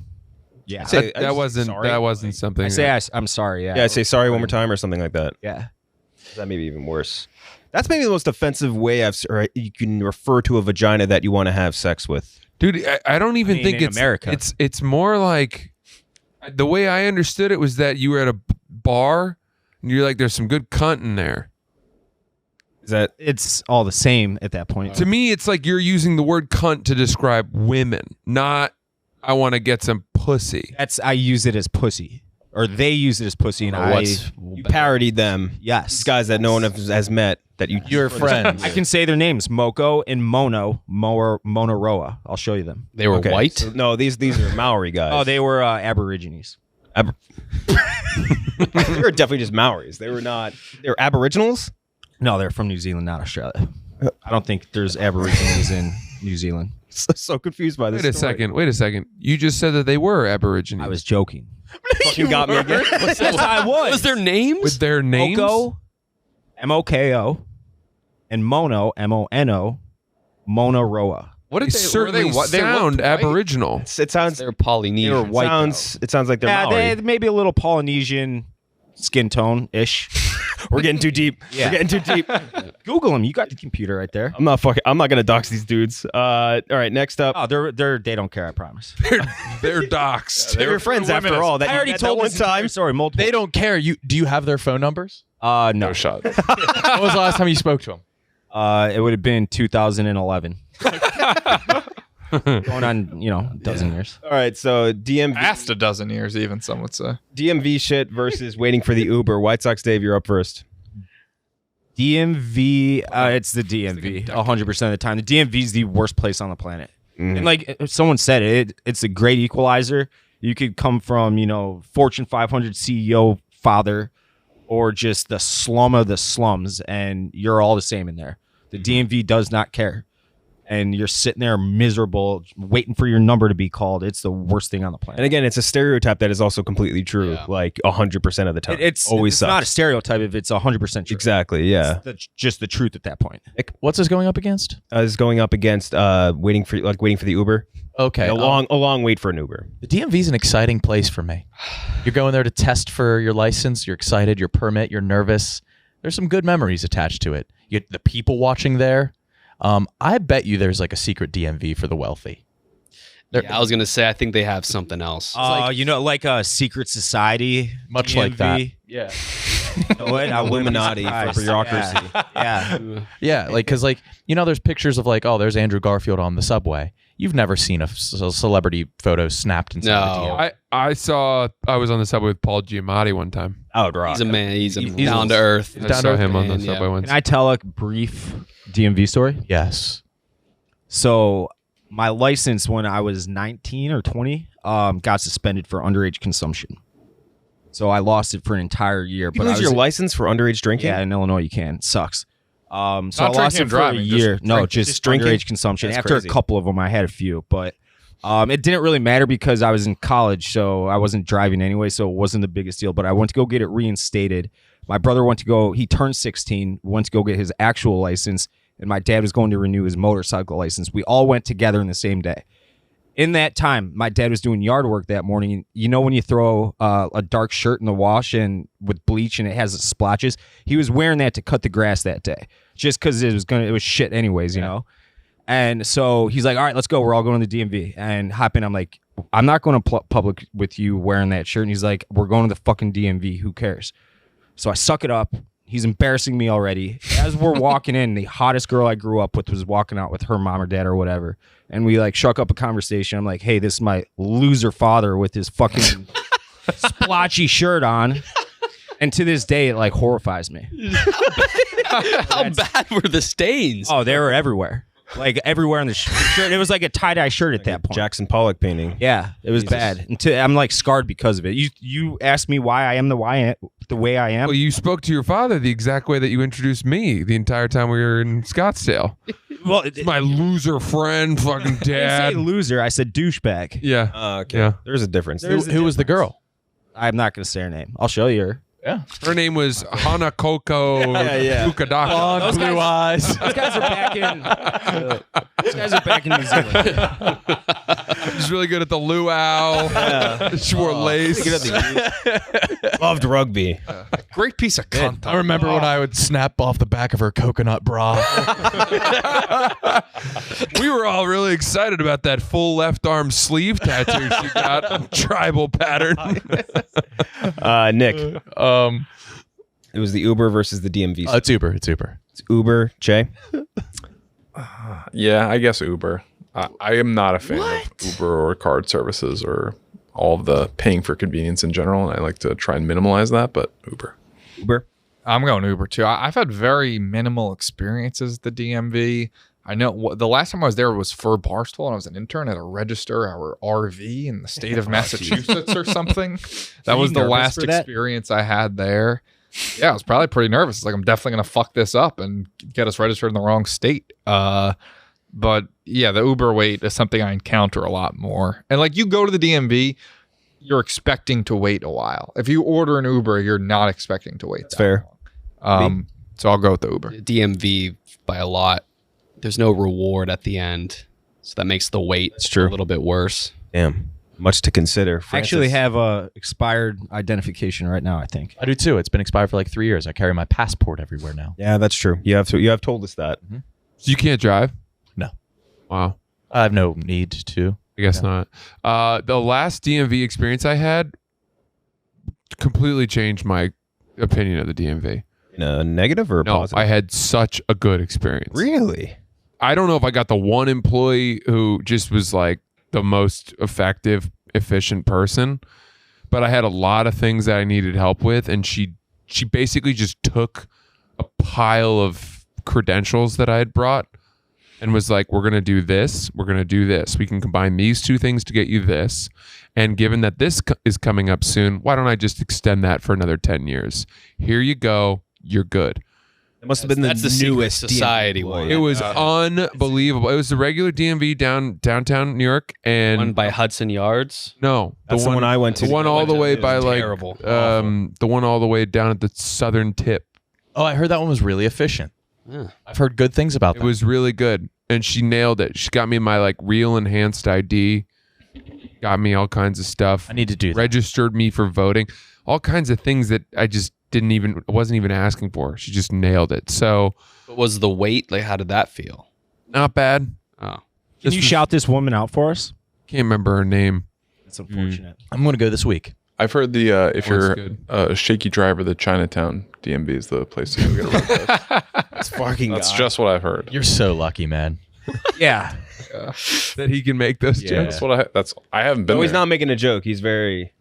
yeah. Say- I That just- wasn't sorry. that wasn't something. I say I'm sorry. Yeah. Yeah, I say sorry one more time or something like that. Yeah. That may be even worse. That's maybe the most offensive way you can refer to a vagina that you want to have sex with. Dude, I don't even mean, think in it's America. It's more like the way I understood it was that you were at a bar and you're like, "There's some good cunt in there." Is that It's all the same at that point. To me, it's like you're using the word cunt to describe women, not "I want to get some pussy." I use it as pussy. Or they use it as pussy and you parodied them? yes. These guys that no one has met that Your friends. I can say their names, Moko and Monoroa. I'll show you them. They were Okay. white. So, no, these are Maori guys. Oh, they were Aborigines. they were definitely just Maoris. They were not. They were Aboriginals. No, they're from New Zealand, not Australia. I don't think there's Aborigines in New Zealand. So confused by this. Wait a second. You just said that they were Aborigines. I was joking. Fucking got me again. Yes, I was. What was their names? with their names. Moko, Moko, and Mono, Mono, Monoroa. What did They they certainly were they what- they looked sound white? Aboriginal? It sounds. They're Polynesian. They were white. It sounds like they're Yeah, Maori. they maybe a little Polynesian skin tone ish. We're getting too deep. Yeah. We're getting too deep. Google them. You got the computer right there. I'm not gonna dox these dudes. All right, next up. Oh, they don't care. I promise. They're doxed. They're your friends after all. That I already that told one this entire time. story multiple. They don't care. Do you have their phone numbers? No. No shot. When was the last time you spoke to them? It would have been 2011. Going on, a dozen years. All right, so Past a dozen years, even some would say. DMV shit versus waiting for the Uber. White Sox Dave, you're up first. DMV, it's the DMV 100% of the time. The DMV is the worst place on the planet. And like if someone said it's a great equalizer. You could come from, Fortune 500 CEO father or just the slum of the slums, and you're all the same in there. The DMV does not care. And you're sitting there miserable, waiting for your number to be called. It's the worst thing on the planet. And again, it's a stereotype that is also completely true, Yeah. like 100% of the time. It's always it's sucks. not a stereotype if it's 100% true. Exactly, yeah. It's just the truth at that point. What's this going up against? Is going up against waiting for the Uber. Okay. A long wait for an Uber. The DMV is an exciting place for me. You're going there to test for your license. You're excited. Your permit. You're nervous. There's some good memories attached to it. You get the people watching there. I bet you there's like a secret DMV for the wealthy. Yeah, I was gonna say I think they have something else. Like a secret society, Much DMV. like that. Yeah. What? I wouldn't be Illuminati for surprised. bureaucracy. Yeah. Yeah, like because there's pictures of like, oh, there's Andrew Garfield on the subway. You've never seen a celebrity photo snapped inside the No. DMV. I was on the subway with Paul Giamatti one time. Oh, rock. He's a man. He's He's down to earth. I saw him on the man, yeah. subway once. Can I tell a brief DMV story? Yes. So my license when I was 19 or 20 got suspended for underage consumption. So I lost it for an entire year. You lose your license for underage drinking? Yeah, in Illinois you can. It sucks. So I Not lost drinking it and for driving, a just year. No, drinking. just Just drinking? underage consumption. That's After crazy. a couple of them, I had a few, but it didn't really matter because I was in college, so I wasn't driving anyway, so it wasn't the biggest deal. But I went to go get it reinstated. My brother he turned 16, went to go get his actual license, and my dad was going to renew his motorcycle license. We all went together in the same day. In that time, my dad was doing yard work that morning. You know when you throw a dark shirt in the wash and with bleach and it has splotches? He was wearing that to cut the grass that day, just because it was shit anyways, you know. And so he's like, "All right, let's go. We're all going to the DMV." And hop in. I'm like, "I'm not going to public with you wearing that shirt." And he's like, "We're going to the fucking DMV. Who cares?" So I suck it up. He's embarrassing me already. As we're walking in, the hottest girl I grew up with was walking out with her mom or dad or whatever. And we like shuck up a conversation. I'm like, "Hey, this is my loser father with his fucking splotchy shirt on." And to this day, it like horrifies me. How bad were the stains? Oh, they were everywhere. Like everywhere on the shirt. It was like a tie-dye shirt at that point. Jackson Pollock painting. Yeah, it was bad. I'm like scarred because of it. You asked me why I am the way I am. Well, you spoke to your father the exact way that you introduced me the entire time we were in Scottsdale. Well, My loser friend, fucking I didn't dad. say loser. I said douchebag. Yeah. Okay. Yeah. There's a difference. Who was the girl? I'm not going to say her name. I'll show you her. Yeah. Her name was Hanakoko Ukadaka. Blonde, blue eyes. Those guys are back in. Those guys are back in New Zealand. She's really good at the luau. She wore lace. Loved rugby. Great piece of content. I remember when I would snap off the back of her coconut bra. We were all really excited about that full left arm sleeve tattoo she got, tribal pattern. Nick, It was the Uber versus the DMV. it's Uber. It's Uber. It's Uber, Cheah. Yeah, I guess Uber. I am not a fan of Uber or card services or all of the paying for convenience in general. I like to try and minimalize that, but Uber. Uber. I'm going Uber too. I've had very minimal experiences at the DMV. I know the last time I was there was for Barstool, and I was an intern at a register our RV in the state of Massachusetts or something. That was the last experience I had there. Yeah, I was probably pretty nervous. It's like, I'm definitely going to fuck this up and get us registered in the wrong state. But yeah, the Uber wait is something I encounter a lot more. And like, you go to the DMV, you're expecting to wait a while. If you order an Uber, you're not expecting to wait. That's fair. Long. So I'll go with the Uber. DMV by a lot. There's no reward at the end, so that makes the wait true. a little bit worse. Damn. Much to consider. I actually Francis. have a expired identification right now, I think. I do too. It's been expired for like 3 years. I carry my passport everywhere now. Yeah, that's true. You have told us that. So you can't drive? No. Wow. I have no need to. I guess not. The last DMV experience I had completely changed my opinion of the DMV. In a negative or a No, positive? I had such a good experience. Really? I don't know if I got the one employee who just was like the most effective, efficient person, but I had a lot of things that I needed help with, and she basically just took a pile of credentials that I had brought and was like, we're going to do this. We're going to do this. We can combine these two things to get you this. And given that this is coming up soon, why don't I just extend that for another 10 years? Here you go. You're good. It must have been the secret newest society DMV one. It was unbelievable. It was the regular DMV downtown New York, and One by Hudson Yards. no, That's the one I went to. The one all the way by like terrible. the one all the way down at the southern tip. Oh, I heard that one was really efficient. Yeah. I've heard good things about It that. was really good, and she nailed it. She got me my like real enhanced ID, got me all kinds of stuff. I need to do that. Registered me for voting, all kinds of things that I just wasn't even asking for. She just nailed it. So What was the wait? Like, how did that feel? not bad. Oh, Can you shout this woman out for us? Can't remember her name. That's unfortunate. I'm going to go this week. I've heard the if That one's you're good. a shaky driver, the Chinatown DMV is the place to go get a road test. It's fucking That's God. just what I've heard. You're so lucky, man. Yeah. That he can make those Yeah. jokes. That's I haven't been No, he's there. not making a joke. He's very.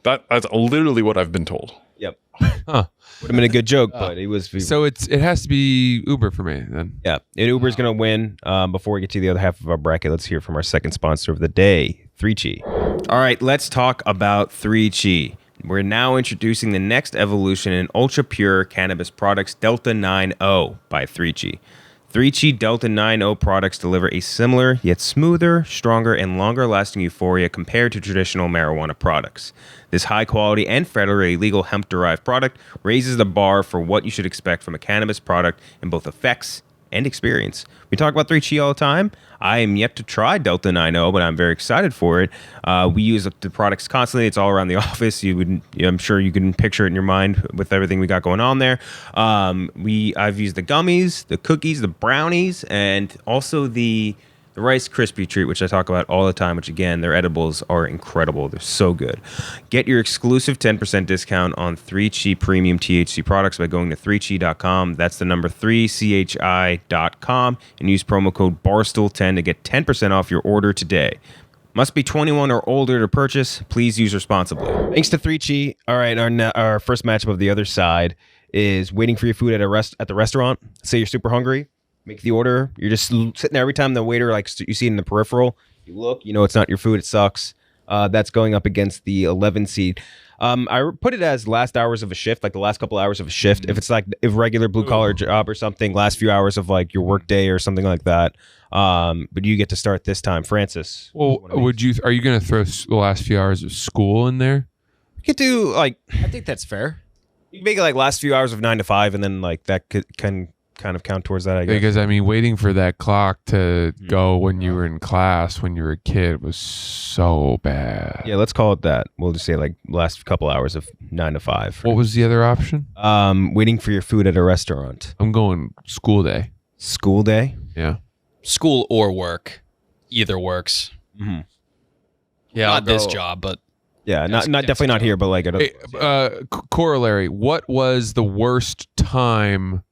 That's literally what I've been told. Yep. Huh. Would have been a good joke, but it was. So it has to be Uber for me then. Yeah, and Uber's going to win. Before we get to the other half of our bracket, let's hear from our second sponsor of the day, 3Cheah. All right, let's talk about 3Cheah. We're now introducing the next evolution in ultra pure cannabis products, Delta 9.0 by 3Cheah. 3Cheah Delta 9.0 products deliver a similar yet smoother, stronger, and longer-lasting euphoria compared to traditional marijuana products. This high-quality and federally legal hemp-derived product raises the bar for what you should expect from a cannabis product in both effects and experience. We talk about 3Cheah all the time. I am yet to try Delta 9.0, but I'm very excited for it. We use the products constantly. It's all around the office. I'm sure you can picture it in your mind with everything we got going on there. I've used the gummies, the cookies, the brownies, and also the Rice Krispie treat, which I talk about all the time, which again, their edibles are incredible. They're so good. Get your exclusive 10% discount on 3Cheah premium THC products by going to 3cheah.com. That's the number 3chi.com and use promo code Barstool10 to get 10% off your order today. Must be 21 or older to purchase. Please use responsibly. Thanks to 3Cheah. All right, our first matchup of the other side is waiting for your food at the restaurant. Say you're super hungry. Make the order. You're just sitting there every time the waiter, like you see it in the peripheral, you look, you know it's not your food. It sucks. That's going up against the 11 seed. I put it as last hours of a shift, like the last couple hours of a shift. If it's like a regular blue collar job or something, last few hours of like your work day or something like that. But you get to start this time, Francis. Well, are you going to throw the last few hours of school in there? You could do like, I think that's fair. you can make it like last few hours of 9 to 5, and then like that can kind of count towards that, I guess. Because I mean, waiting for that clock to go when you were in class when you were a kid was so bad. Yeah, let's call it that. We'll just say like last couple hours of 9 to 5. What was the other option? Waiting for your food at a restaurant. I'm going school day. School day. Yeah. school or work, either works. Mm-hmm. Yeah, I'll not this go- job, but Yeah, not Yes, definitely not here, but like at Hey, corollary. What was the worst time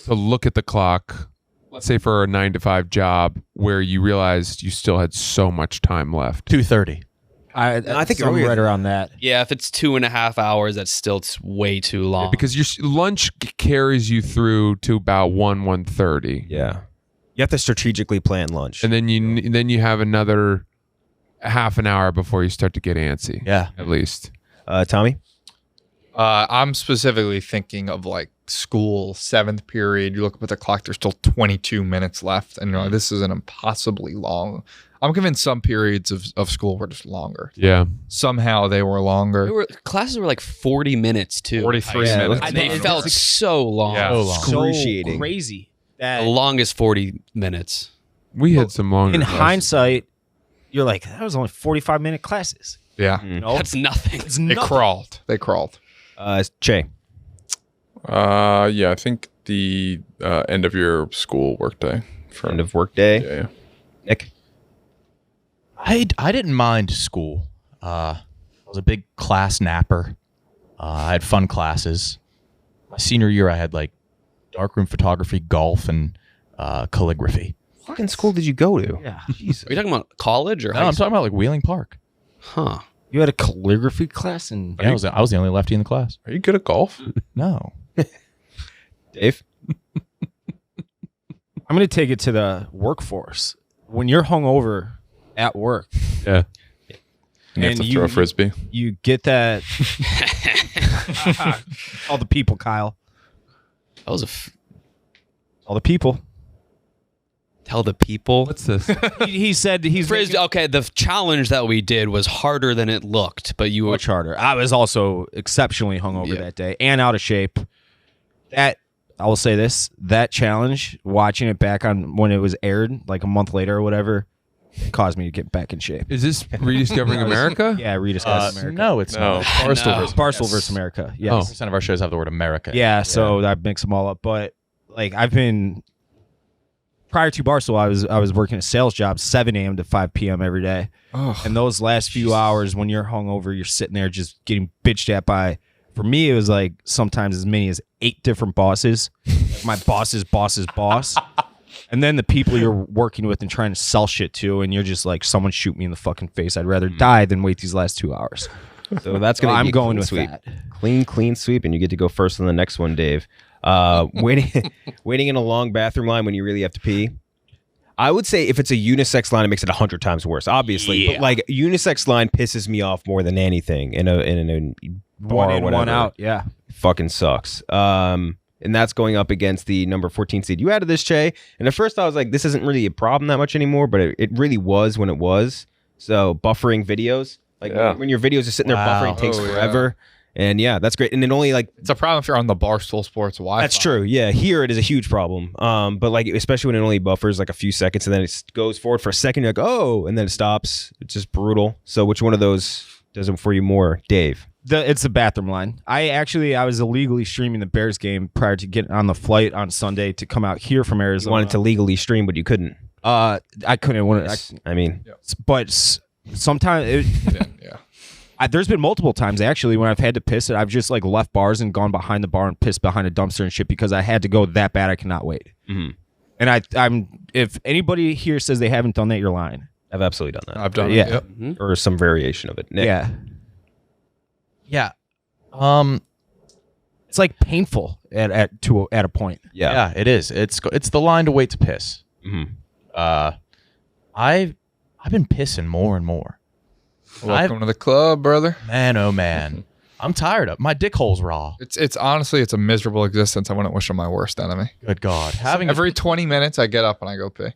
to look at the clock, let's say for a 9 to 5 job, where you realized you still had so much time left? 2:30. I think earlier I'm right than around that. yeah, if it's 2.5 hours, that's still way too long. Because your lunch carries you through to about 1:30, Yeah, you have to strategically plan lunch. and then you have another half an hour before you start to get antsy. Yeah. At least. Tommy. I'm specifically thinking of like school, 7th period. You look up at the clock, there's still 22 minutes left. And you're like, this is an impossibly long. I'm convinced some periods of school were just longer. Yeah. Somehow they were longer. Classes were like 40 minutes too. 43 Yeah, minutes. They felt so long. Yeah. So long. Excruciating. So crazy. The That longest 40 minutes. We had some longer. in classes. hindsight, you're like, that was only 45-minute classes. Yeah. No, That's nothing. it's They nothing. crawled. They crawled. Cheah. Yeah, I think the end of your school workday. For End of work day. yeah. Nick. I didn't mind school. I was a big class napper. I had fun classes. My senior year, I had like darkroom photography, golf, and calligraphy. What fucking school did you go to? Yeah. Jesus. Are you talking about college or No, high I'm school? talking about like Wheeling Park. Huh. You had a calligraphy class and Yeah, I was the only lefty in the class. Are you good at golf? No. Dave? I'm going to take it to the workforce. When you're hungover at work, Yeah. You have And to you- throw a frisbee. you get that. All the people, Kyle. That was All the people. tell the people. What's this? He said he's Frisbee. Okay, the challenge that we did was harder than it looked, but you were much harder. I was also exceptionally hungover Yeah. that day and out of shape. That I will say this: that challenge, watching it back on when it was aired, like a month later or whatever, caused me to get back in shape. Is this Rediscovering America? Yeah, rediscuss America. No, it's No. not. Barstool No. versus Barstool versus America. Yes. 100% of our shows have the word America. Yeah, so I mix them all up. But like I've been prior to Barstool, I was working a sales job 7 a.m. to 5 p.m. every day. And those last few hours when you're hungover, you're sitting there just getting bitched at by. For me, it was like sometimes as many as 8 different bosses. My boss's boss's boss. And then the people you're working with and trying to sell shit to, and you're just like, someone shoot me in the fucking face. I'd rather die than wait these last 2 hours. So that's going So to I'm be a going clean with sweep. that. Clean sweep, and you get to go first on the next one, Dave. Waiting in a long bathroom line when you really have to pee. I would say if it's a unisex line, it makes it 100 times worse, obviously. But like unisex line pisses me off more than anything in a bar One or in, whatever. one out. Yeah. Fucking sucks. And that's going up against the number 14 seed. You added this, Cheah, and at first I was like, this isn't really a problem that much anymore, but it really was when it was. So buffering videos, like Yeah. when your videos are sitting there Wow. buffering, takes Oh, yeah. forever. And yeah, that's great. And it only like It's a problem if you're on the Barstool Sports Wi-Fi. that's true. Yeah, here it is a huge problem. But like especially when it only buffers like a few seconds and then it goes forward for a second, you're like, oh, and then it stops. It's just brutal. So which one of those does it for you more, Dave? It's the bathroom line. I was illegally streaming the Bears game prior to getting on the flight on Sunday to come out here from You Arizona. wanted to legally stream, but you couldn't. I couldn't. I mean, But sometimes Yeah. there's been multiple times actually when I've had to piss it. I've just like left bars and gone behind the bar and pissed behind a dumpster and shit because I had to go that bad. I cannot wait. Mhm. And I'm if anybody here says they haven't done that, you're lying. I've absolutely done that. I've done Yeah. it. Yep. Or some variation of it. Nick? Yeah, Yeah. it's like painful at a point. Yeah. Yeah, it is. It's the line to wait to piss. Mhm. I've been pissing more and more. Welcome to the club, brother. Man, oh man, I'm tired of my dick hole's raw. It's honestly it's a miserable existence. I wouldn't wish on my worst enemy. Good God, having Every 20 minutes, I get up and I go pee.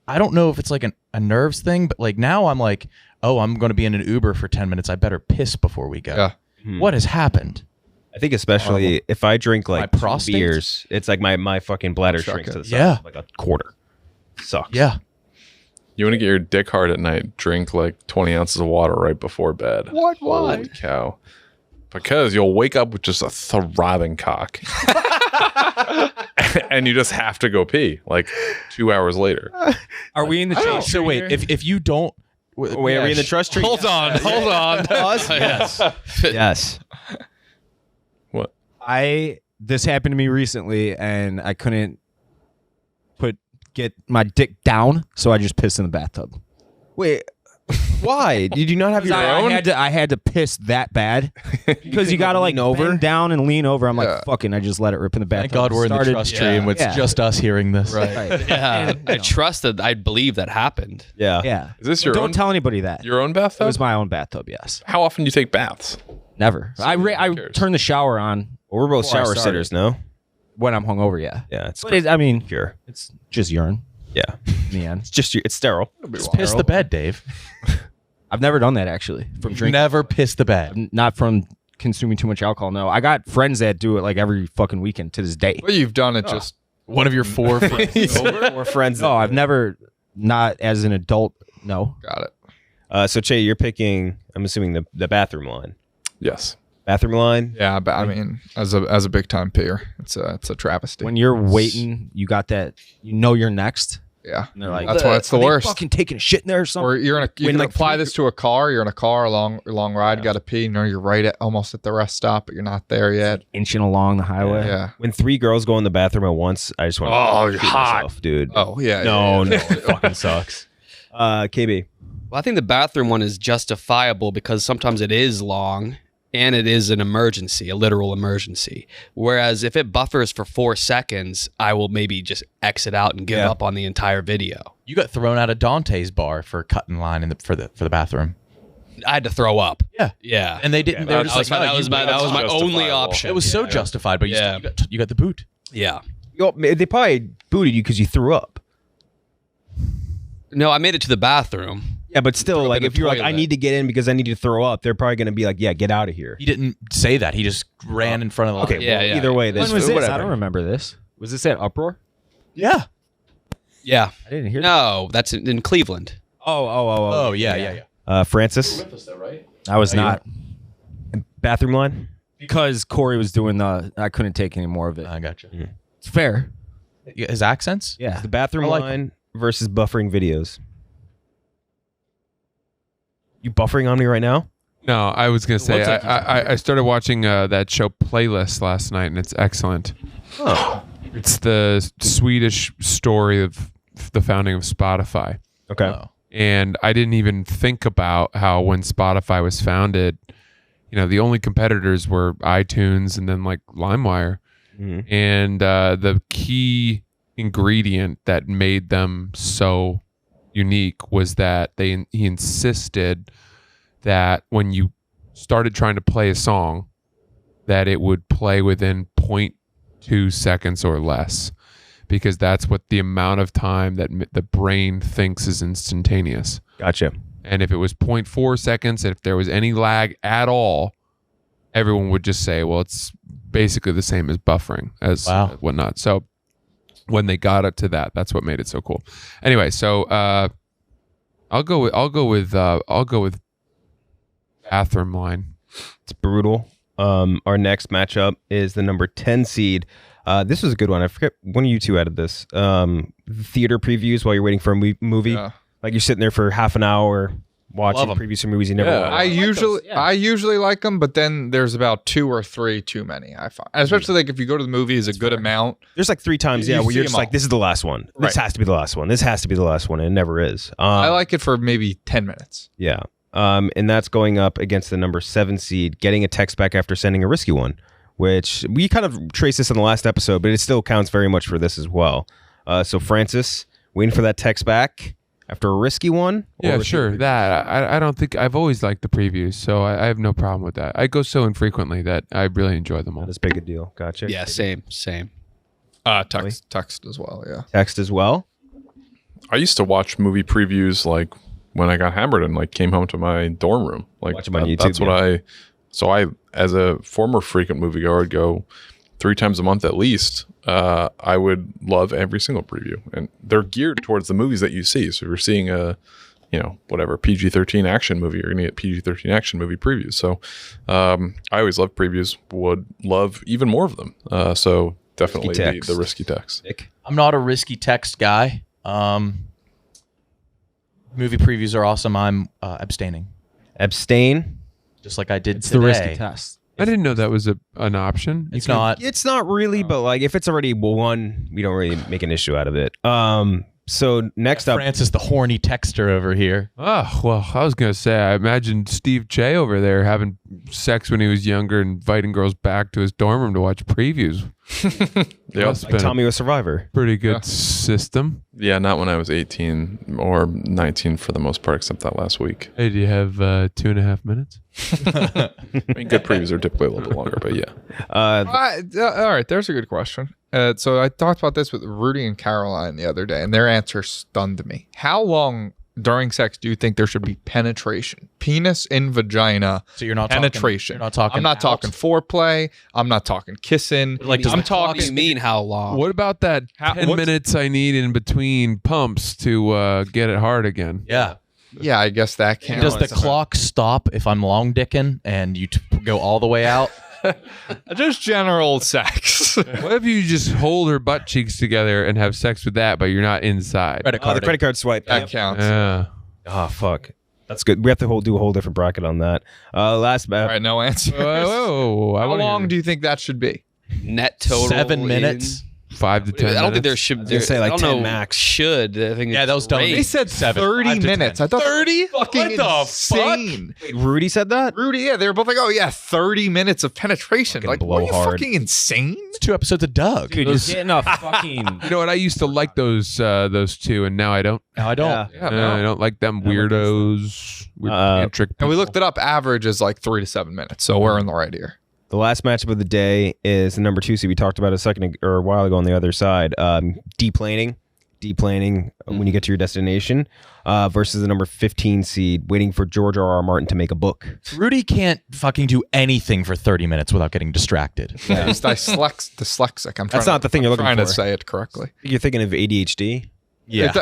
I don't know if it's like a nerves thing, but like now I'm like, oh, I'm going to be in an Uber for 10 minutes. I better piss before we go. Yeah. What has happened? I think especially if I drink My like 2 prostate? beers, it's like my fucking bladder Suck shrinks it. to the size Yeah. of like a quarter. Sucks. Yeah. You want to get your dick hard at night, drink like 20 ounces of water right before bed. What? Why? Holy cow. Because you'll wake up with just a throbbing cock. And you just have to go pee like 2 hours later. Are we in the chase? So wait, if you don't, Wait, are we in the trust tree? Hold on. yes. Yes. What? This happened to me recently, and I couldn't get my dick down, so I just pissed in the bathtub. Wait. Why? Did you not have your I own? had to piss that bad because you gotta like lean over? bend down and lean over. I'm Yeah. like, fucking, I just let it rip in the bathtub. thank God we're in the Started- trust tree and it's Yeah. just us hearing this. Right. Yeah. And, I trusted. I believe that happened. Yeah. Yeah. Is this your Don't own, tell anybody that. your own It bathtub? was my own bathtub. Yes. How often do you take baths? Never. I cares? turn the shower on Well, we're both Before I shower started. sitters, no? when I'm hungover. Yeah. Yeah. It's But I mean, pure. it's just urine Yeah. in the end. It's just it's sterile. Just piss the bed, Dave. I've never done that actually from drinking. Never piss the bed. Not from consuming too much alcohol. No, I got friends that do it like every fucking weekend to this day. Well, you've done it just. One of your 4 friends. Or friends. No, I've never. Not as an adult. No. Got it. So Cheah, you're picking. I'm assuming the bathroom line. Yes. Bathroom line. Yeah, but I mean, as a big time peer, it's a travesty. When you're waiting, you got that. You know you're next. Yeah, And they're like, that's why it's the "Are they worst. Fucking taking a shit in there or something. Or you're in a you When, can like, apply three- this to a car. You're in a car, a long ride. Got to pee. You know, you're right at almost at the rest stop, but you're not there yet. Inching along the highway. Yeah. When 3 girls go in the bathroom at once, I just want Oh, to you're hot. myself, dude. Oh yeah. no, yeah, no, yeah. it fucking sucks. KB. Well, I think the bathroom one is justifiable because sometimes it is long, and it is an emergency, a literal emergency. Whereas if it buffers for 4 seconds, I will maybe just exit out and give up on the entire video. You got thrown out of Dante's bar for cutting line for the bathroom. I had to throw up. Yeah. Yeah. And they didn't. They were just that was my only option. It was so justified, but you got the boot. Yeah. They probably booted you because you threw up. No, I made it to the bathroom. Yeah, but still, like, if you're like, I toilet. need to get in because I need to throw up, they're probably going to be like, yeah, get out of here. He didn't say that. He just ran in front of the Okay, line. Yeah, either way, When this was this? whatever. I don't remember this. Was this at Uproar? Yeah. Yeah. I didn't hear. No, that's in Cleveland. Oh, yeah. Francis, I was not, bathroom line. because Corey was doing the. I couldn't take any more of it. I got you. It's fair. His accents? Yeah. The bathroom I like line versus buffering videos. You buffering on me right now? No, I was gonna say looks like I started watching that show Playlist last night, and it's excellent. Oh, It's the Swedish story of the founding of Spotify. okay. Oh. And I didn't even think about how when Spotify was founded, the only competitors were iTunes and then like LimeWire. Mhm. And the key ingredient that made them so unique was that he insisted that when you started trying to play a song, that it would play within 0.2 seconds or less, because that's what the amount of time that the brain thinks is instantaneous. Gotcha. And if it was 0.4 seconds, and if there was any lag at all, everyone would just say, well, it's basically the same as buffering as whatnot. So when they got it to that, that's what made it so cool. Anyway, so I'll go with bathroom line. It's brutal. Our next matchup is the number 10 seed. This was a good one. I forget one of you two added this. Theater previews while you're waiting for a movie. Yeah. Like you're sitting there for half an hour watching Love 'em. previews for movies you never watched. I usually like them, but then there's about 2 or 3 too many. I find, especially like if you go to the movies a good amount. There's like 3 times, You where see you're 'em just like, all. this is the last one. This Right. has to be the last one. This has to be the last one. And it never is. I like it for maybe 10 minutes. Yeah. And that's going up against the number 7 seed, getting a text back after sending a risky one, which we kind of traced this in the last episode, but it still counts very much for this as well. So Francis, waiting for that text back after a risky one? Yeah, Or sure. That I don't think I've always liked the previews, so I have no problem with that. I go so infrequently that I really enjoy them all. Not as big a deal. Gotcha. Yeah, same. Text as well. Yeah. Text as well. I used to watch movie previews like when I got hammered and like came home to my dorm room. Like Watch 'em on YouTube, That's what I as a former frequent moviegoer, would go 3 times a month at least. I would love every single preview, and they're geared towards the movies that you see. So if you're seeing a, whatever PG-13 action movie, you're gonna get PG-13 action movie previews. So I always love previews. Would love even more of them. So definitely text. the risky text. Nick? I'm not a risky text guy. Movie previews are awesome. I'm abstaining, Abstain. just like I did It's today. the risky test. I didn't know that was an option. It's not. It's not really, but like if it's already won, we don't really make an issue out of it. So next up, Francis, the horny texter over here. Oh, well, I was going to say, I imagine Steve Cheah over there having sex when he was younger and inviting girls back to his dorm room to watch previews. That's like been Tommy was Survivor. a pretty good system. Yeah, not when I was 18 or 19 for the most part, except that last week. Hey, do you have 2.5 minutes? I mean, good previews are typically a little bit longer, but yeah. All right, there's a good question. So I talked about this with Rudy and Caroline the other day, and their answer stunned me. How long during sex do you think there should be penetration? Penis in vagina. So you're not penetration. You're not talking. I'm not out? talking foreplay. I'm not talking kissing. Like, does I'm the clock What do you mean how long? What about that 10 minutes I need in between pumps to get it hard again? Yeah. Yeah, I guess that counts. Does the clock stop if I'm long dicking and you go all the way out? Just general sex. What if you just hold her butt cheeks together and have sex with that, but you're not inside? Credit the card. credit card swipe. That counts. Yeah. Oh fuck, that's good. We have to do a whole different bracket on that. Last All right, no answer. Whoa, How long do you think that should be? Net total 7 minutes. 5 to 10 I don't think there minutes? should. gonna There, say, like, I don't 10 know, max. Should I think? Yeah, it's that was dumb. great. They said 7, 30 5 to 10. minutes. I thought 30? fucking What the insane. Wait, Rudy said that? Rudy, yeah, they were both like, oh yeah, 30 minutes of penetration. Fucking Like, what, are you blowhard. fucking insane? It's 2 episodes of Doug. Dude, you're getting a fucking. You know what? I used to like those two, and now I don't. No, I don't. Yeah. Yeah, I don't like them weirdos. Weird tantric And we people. looked it up. Average is like 3 to 7 minutes, so we're in the right here. The last matchup of the day is the number 2 seed we talked about a while ago on the other side. Deplaning when you get to your destination versus the number 15 seed waiting for George R.R. Martin to make a book. Rudy can't fucking do anything for 30 minutes without getting distracted. Yeah. He's dyslexic. That's not the thing you're looking trying for. to say it correctly. You're thinking of ADHD? Yeah.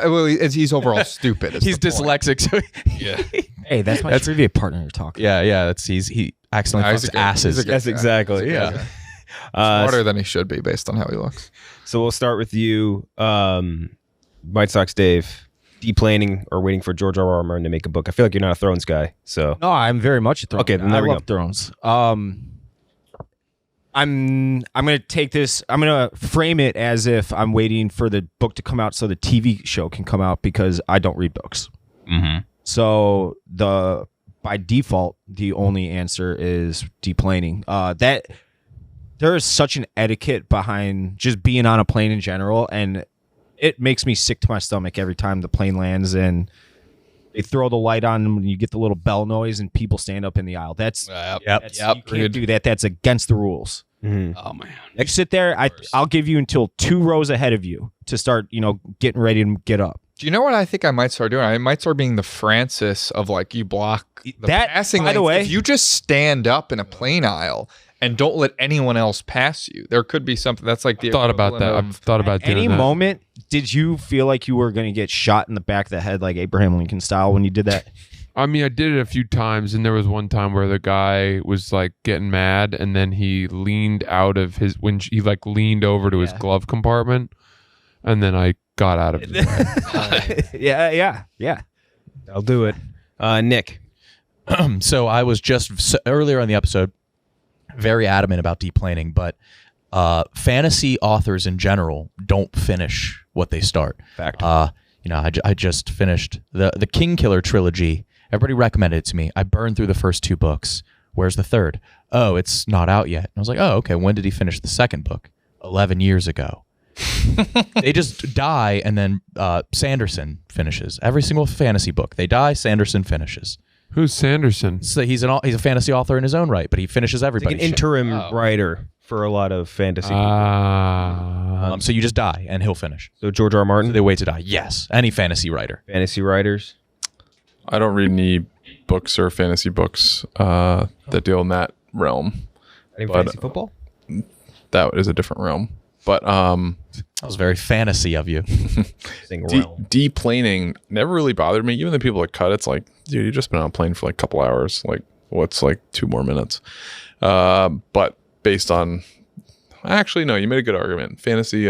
He's overall stupid. is He's the point. dyslexic, so Yeah. Hey, that's my trivia partner you're talking. yeah. He accidentally He's fucks a good- asses. he's a good Yes, guy. exactly. He's a good Yeah. guy. Smarter than he should be based on how he looks. So we'll start with you, White Sox Dave. Deplaning or waiting for George R.R. Martin to make a book. I feel like you're not a Thrones guy, so No, I'm very much a Thrones. Okay, guy. then there I we love Thrones. I'm gonna take this. I'm gonna frame it as if I'm waiting for the book to come out so the TV show can come out because I don't read books. Mhm. So by default, the only answer is deplaning. That there is such an etiquette behind just being on a plane in general, and it makes me sick to my stomach every time the plane lands and they throw the light on when you get the little bell noise and people stand up in the aisle. That's Yep. you can't do that. That's against the rules. Mhm. Oh man. You sit there. I'll give you until 2 rows ahead of you to start, getting ready to get up. Do you know what I think I might start doing? I might start being the Francis of like you block the That, passing by the lanes. way- If you just stand up in a plane aisle and don't let anyone else pass you, there could be something that's like the Thought about that. equivalent I've of- thought about doing Any that. moment, did you feel like you were going to get shot in the back of the head like Abraham Lincoln style when you did that? I mean, I did it a few times, and there was one time where the guy was like getting mad, and then he leaned out of his he like leaned over to his glove compartment, and then I got out of his way. Yeah. I'll do it. Nick. So I was just earlier on the episode very adamant about deplaning, but fantasy authors in general don't finish what they start. Fact. I just finished the King Killer trilogy. Everybody recommended it to me. I burned through the first 2 books. Where's the third? Oh, it's not out yet. And I was like, oh, okay. When did he finish the second book? 11 years ago. They just die, and then Sanderson finishes every single fantasy book. They die, Sanderson finishes. Who's Sanderson? So he's a fantasy author in his own right, but he finishes Like everybody. an interim writer for a lot of fantasy. So you just die, and he'll finish. So George R. R. So Martin, they wait to die. Yes, any fantasy writer. fantasy writers. I don't read any books or fantasy books that deal in that realm. Any But- fantasy football? That is a different realm. But That was very fantasy of you. Sing realm. deplaning never really bothered me. Even the people that cut, it's like, dude, you just been on a plane for like a couple hours. Like, what's like 2 more minutes? But based on, actually, no, you made a good argument. Fantasy,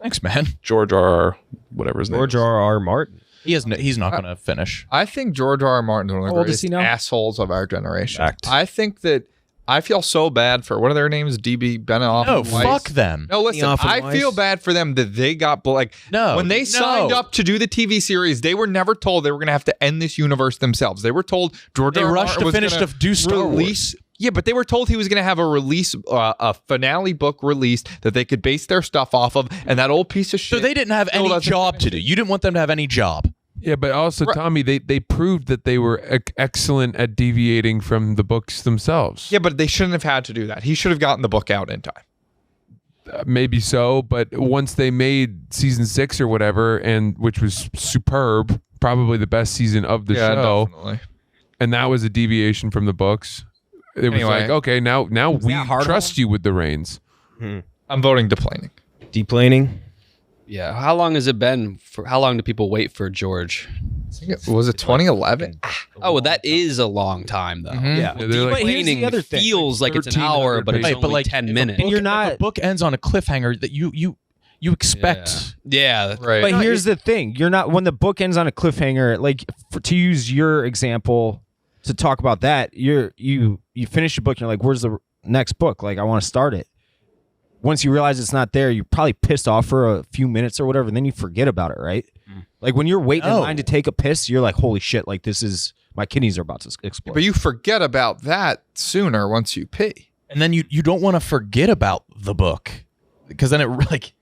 Thanks, man. George R. whatever his name George is. R. R. Martin. He's not going to finish. I think George R. R. Martin's one of the How old is greatest he now? assholes of our generation. Fact. I think that I feel so bad for what are their names? DB Benoff. No, and Weiss? fuck them. No, listen. Benoff and I feel Weiss? bad for them that they got No, when they no. signed up to do the TV series. They were never told they were going to have to end this universe themselves. They were told George They R. R. rushed Martin to was finish gonna to do Star release. Wars. Yeah, but they were told he was going to have a release, a finale book released that they could base their stuff off of, and that old piece of shit. So they didn't have still any doesn't job finish to do. You didn't want them to have any job. Yeah, but also, Right. Tommy, they proved that they were excellent at deviating from the books themselves. Yeah, but they shouldn't have had to do that. He should have gotten the book out in time. Maybe so, but once they made season 6 or whatever, and which was superb, probably the best season of the show, definitely. and that was a deviation from the books. It was Anyway. like, okay, now we that hard trust you with the reins. I'm voting deplaning. Deplaning. Yeah. How long has it been? How long do people wait for George? Was it 2011? Oh, well, that is a long time though. Yeah, Yeah. they're But like, here's the Complaining other thing. feels like it's an hour, 1,300 but it's pages. Right, but only like 10 if a minutes. book- you're if not- a book ends on a cliffhanger that you expect. Yeah. Right. But here's the thing: you're not when the book ends on a cliffhanger. Like to use your example to talk about that, you finish a book and you're like, "Where's the next book? Like, I want to start it." once you realize it's not there, you're probably pissed off for a few minutes or whatever, and then you forget about it, right? Like when you're waiting in line to take a piss, you're like, holy shit, like this is, my kidneys are about to explode. But you forget about that sooner once you pee. And then you don't want to forget about the book, because then it like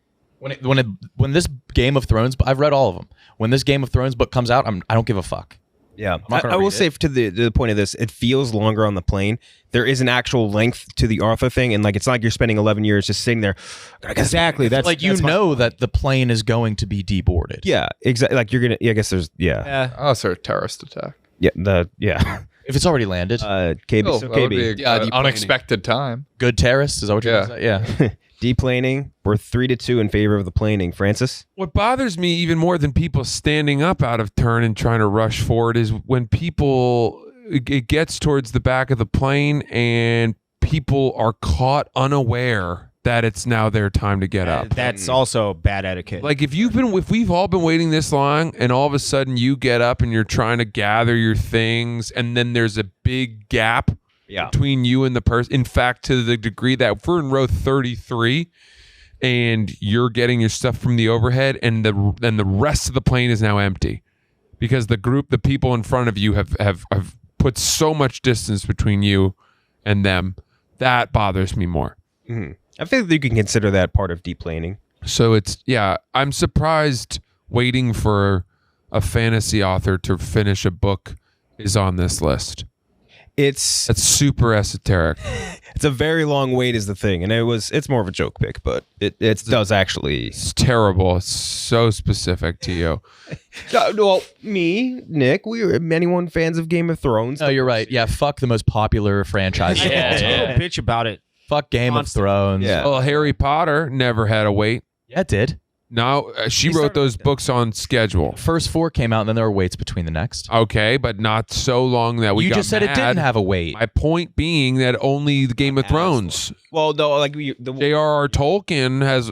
when this Game of Thrones, I've read all of them. When this Game of Thrones book comes out, I don't give a fuck. Yeah, not gonna I will read say to the point of this, it feels longer on the plane. There is an actual length to the author thing, and like it's not like you're spending 11 years just sitting there. Exactly. That's Like that's my- that the plane is going to be deboarded. Yeah, exactly. Like you're gonna. Yeah, I guess there's. Yeah, Oh, so a terrorist attack. yeah. If it's already landed, KB. Oh, so that would be KB. an deplaning. unexpected time. good terrorist, is that what you're gonna say? Yeah. Deplaning. We're 3-2 in favor of the planing. Francis. What bothers me even more than people standing up out of turn and trying to rush forward is when it gets towards the back of the plane and people are caught unaware that it's now their time to get up. That's also bad etiquette. Like if we've all been waiting this long and all of a sudden you get up and you're trying to gather your things and then there's a big gap between you and the person. In fact, to the degree that if we're in row 33 and you're getting your stuff from the overhead and the rest of the plane is now empty because the people in front of you have put so much distance between you and them, that bothers me more. Mm-hmm. I think you can consider that part of deplaning. So I'm surprised waiting for a fantasy author to finish a book is on this list. That's super esoteric. It's a very long wait is the thing, and it's more of a joke pick, but it does actually. It's terrible. It's so specific to you. Well, me, Nick, we were anyone fans of Game of Thrones. No, you're right. Yeah, fuck the most popular franchise. Bitch about it. Fuck Game of Thrones. Yeah. Well, Harry Potter never had a wait. Yeah, it did. No, she wrote those books on schedule. First 4 came out, and then there were waits between the next. Okay, but not so long that we You got just said it mad. didn't have a wait. My point being that only the Game of Thrones. Well, no, like J.R.R. Tolkien has,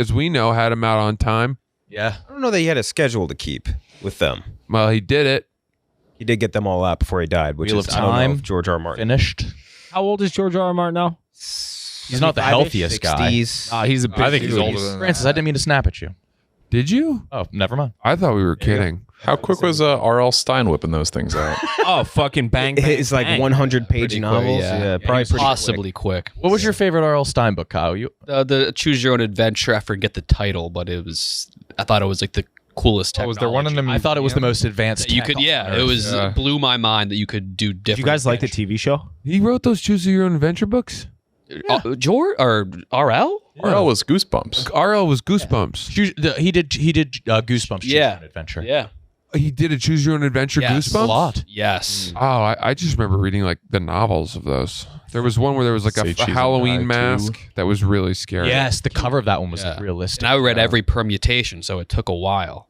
as we know, had him out on time. Yeah. I don't know that he had a schedule to keep with them. Well, he did it. He did get them all out before he died, which Wheel is of I don't know Time, if George R. R. Martin. Finished. How old is George R. R. Martin now? He's not the healthiest guy. 60s. He's a big I think he's dude. older than Francis, I didn't mean to snap at you. Did you? Oh, never mind. I thought we were kidding. How quick was R.L. Stein whipping those things out? Oh, fucking bang, bang. It's like bang. 100-page Pretty novels. quick, Yeah, probably pretty possibly quick. What was your favorite R.L. Stein book, Kyle? The Choose Your Own Adventure. I forget the title, but I thought it was like the coolest Oh, technology. was there one in the I thought it was the most advanced. that you could? tech on Yeah, Earth. it was blew my mind that you could do different. Did you guys like the things. TV show? He wrote those Choose Your Own Adventure books? George or RL? R.L. was Goosebumps. RL was Goosebumps. He did Goosebumps. Choose Yeah. Your Own Adventure. Yeah. He did a Choose Your Own Adventure Yes. Goosebumps? A lot. Yes. Oh, I just remember reading like the novels of those. There was one where there was like Say a Cheese and Halloween Pie, mask that was really scary. Yes, the cover of that one was Yeah. realistic. And I read every permutation, so it took a while.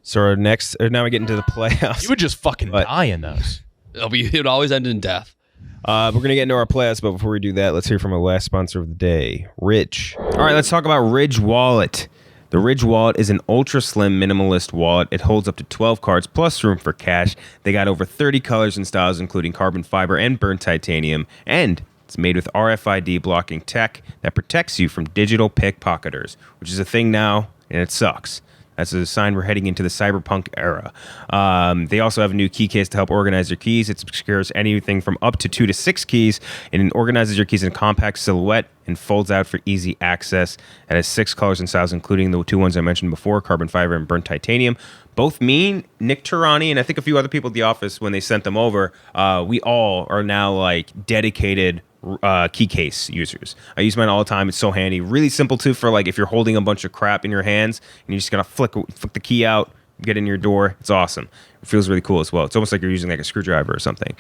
So our next, or now we get into the playoffs. You would just fucking But- die in those. It would always end in death. We're going to get into our playoffs, but before we do that, let's hear from our last sponsor of the day, Ridge. All right, let's talk about Ridge Wallet. The Ridge Wallet is an ultra slim minimalist wallet. It holds up to 12 cards plus room for cash. They got over 30 colors and styles, including carbon fiber and burnt titanium. And it's made with RFID blocking tech that protects you from digital pickpocketers, which is a thing now, and it sucks. That's a sign we're heading into the cyberpunk era. They also have a new key case to help organize your keys. It secures anything from up to 2 to 6 keys, and it organizes your keys in a compact silhouette and folds out for easy access. It has 6 colors and styles, including the 2 ones I mentioned before, carbon fiber and burnt titanium. Both me, Nick Turani, and I think a few other people at the office, when they sent them over, we all are now like dedicated key case users. I use mine all the time. It's so handy. Really simple too for like if you're holding a bunch of crap in your hands and you're just gonna flick the key out, get in your door. It's awesome. It feels really cool as well. It's almost like you're using like a screwdriver or something.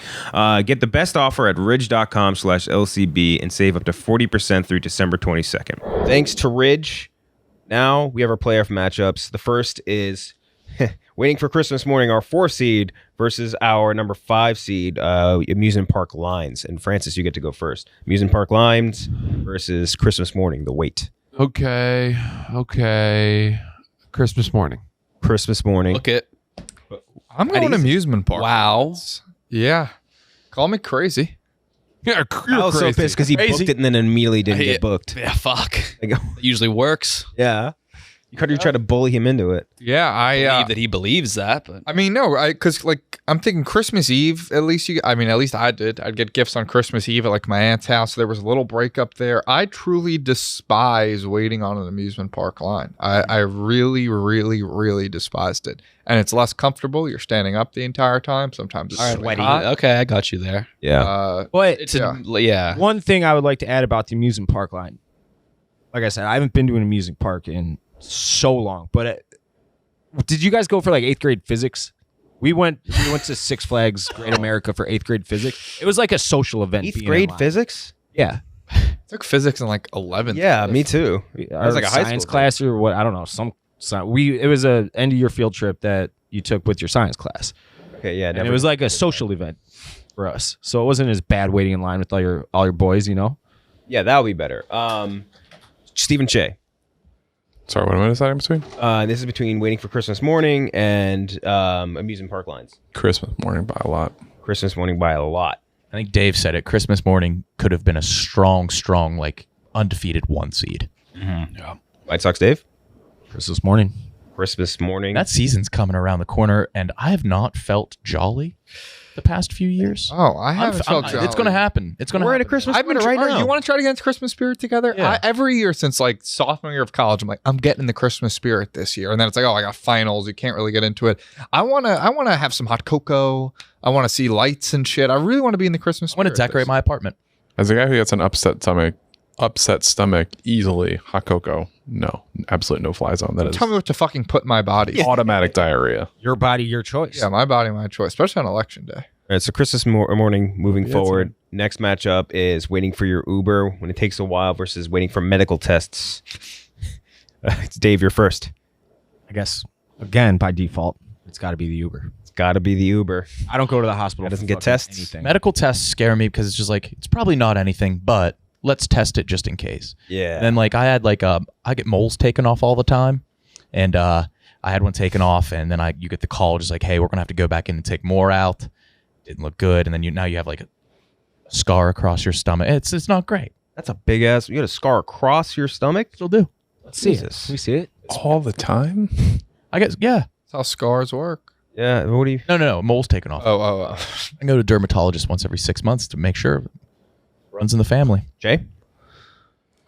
Get the best offer at ridge.com/LCB and save up to 40% through December 22nd. Thanks to Ridge. Now we have our playoff matchups. The first is waiting for Christmas morning, our 4 seed versus our number 5 seed, Amusement Park Lines. And Francis, you get to go first. Amusement Park Lines versus Christmas morning, the wait. Okay. Christmas morning. Christmas morning. Look at I'm going amusement park. wow. Yeah. Call me crazy. Yeah, I was so crazy. pissed because he booked it and then immediately didn't get booked. Yeah, fuck. I go, It usually works. yeah. You try to bully him into it. Yeah, I believe that he believes that, but I mean, no, because like I'm thinking Christmas Eve. At least I did. I'd get gifts on Christmas Eve at like my aunt's house. There was a little breakup there. I truly despise waiting on an amusement park line. I really, really, really despised it. And it's less comfortable. You're standing up the entire time. Sometimes it's sweaty. okay, I got you there. Yeah. But It's Yeah. one thing I would like to add about the amusement park line. Like I said, I haven't been to an amusement park in so long. But did you guys go for like 8th grade physics? We went to Six Flags Great America for 8th grade physics. It was like a social event. 8th being grade in line. physics? Yeah. I took physics in like 11th. Yeah, me too. I was like a science class or what? I don't know. It was a end of year field trip that you took with your science class. Okay, yeah. And it was like a social event for us. So it wasn't as bad waiting in line with all your boys, you know? Yeah, that would be better. Stephen Cheah. Sorry, what am I deciding between? This is between waiting for Christmas morning and amusement park lines. Christmas morning by a lot. Christmas morning by a lot. I think Dave said it. Christmas morning could have been a strong, like undefeated 1 seed. Yeah. White Sox Dave? Christmas morning. Christmas morning. That season's coming around the corner, and I have not felt jolly the past few years. Oh, I haven't felt jolly. It's going to happen. It's going to We're in happen. a Christmas I've been spirit right now. You want to try to get into Christmas spirit together? Yeah. Every year since like sophomore year of college, I'm like, I'm getting the Christmas spirit this year. And then it's like, oh, I got finals. You can't really get into it. I wanna have some hot cocoa. I want to see lights and shit. I really want to be in the Christmas I want spirit. to decorate my apartment. As a guy who gets an upset stomach easily, hot cocoa, no, absolutely no fly zone. That is Tell me what to fucking put in my body. automatic diarrhea. Your body, your choice. Yeah, my body, my choice, especially on election day. All right, so Christmas morning moving forward. Next matchup is waiting for your Uber when it takes a while versus waiting for medical tests. It's Dave, you're first. I guess, again, by default, it's got to be the Uber. It's got to be the Uber. I don't go to the hospital. That doesn't for get fucking tests? Anything. Medical tests scare me because it's just like, it's probably not anything, but let's test it just in case. Yeah. Then like I had like I get moles taken off all the time, and I had one taken off, and then you get the call just like, hey, we're gonna have to go back in and take more out. Didn't look good, and then now you have like a scar across your stomach. It's not great. That's a big ass. You had a scar across your stomach? Still do. Let's see Jesus. it. We see it. All the time? I guess yeah. That's how scars work. Yeah. What do you? No. Moles taken off. Oh. I go to a dermatologist once every 6 months to make sure it runs in the family. Jay?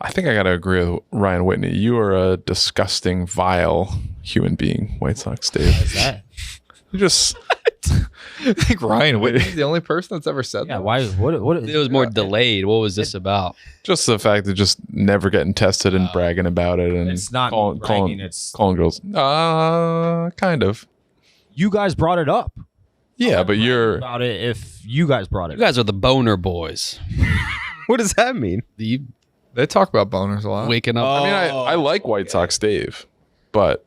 I think I got to agree with Ryan Whitney. You are a disgusting, vile human being, White Sox Dave. What's that? You just... I think Ryan Whitney's the only person that's ever said Yeah. that. Why? What? It was more delayed. What was this about? Just the fact that just never getting tested and bragging about it and It's not calling bragging, it's- calling girls. Kind of. You guys brought it up. Yeah, but you're About it if you guys brought it You up. guys are the boner boys. What does that mean? You They talk about boners a lot. waking up. I mean, I like White Sox Dave, but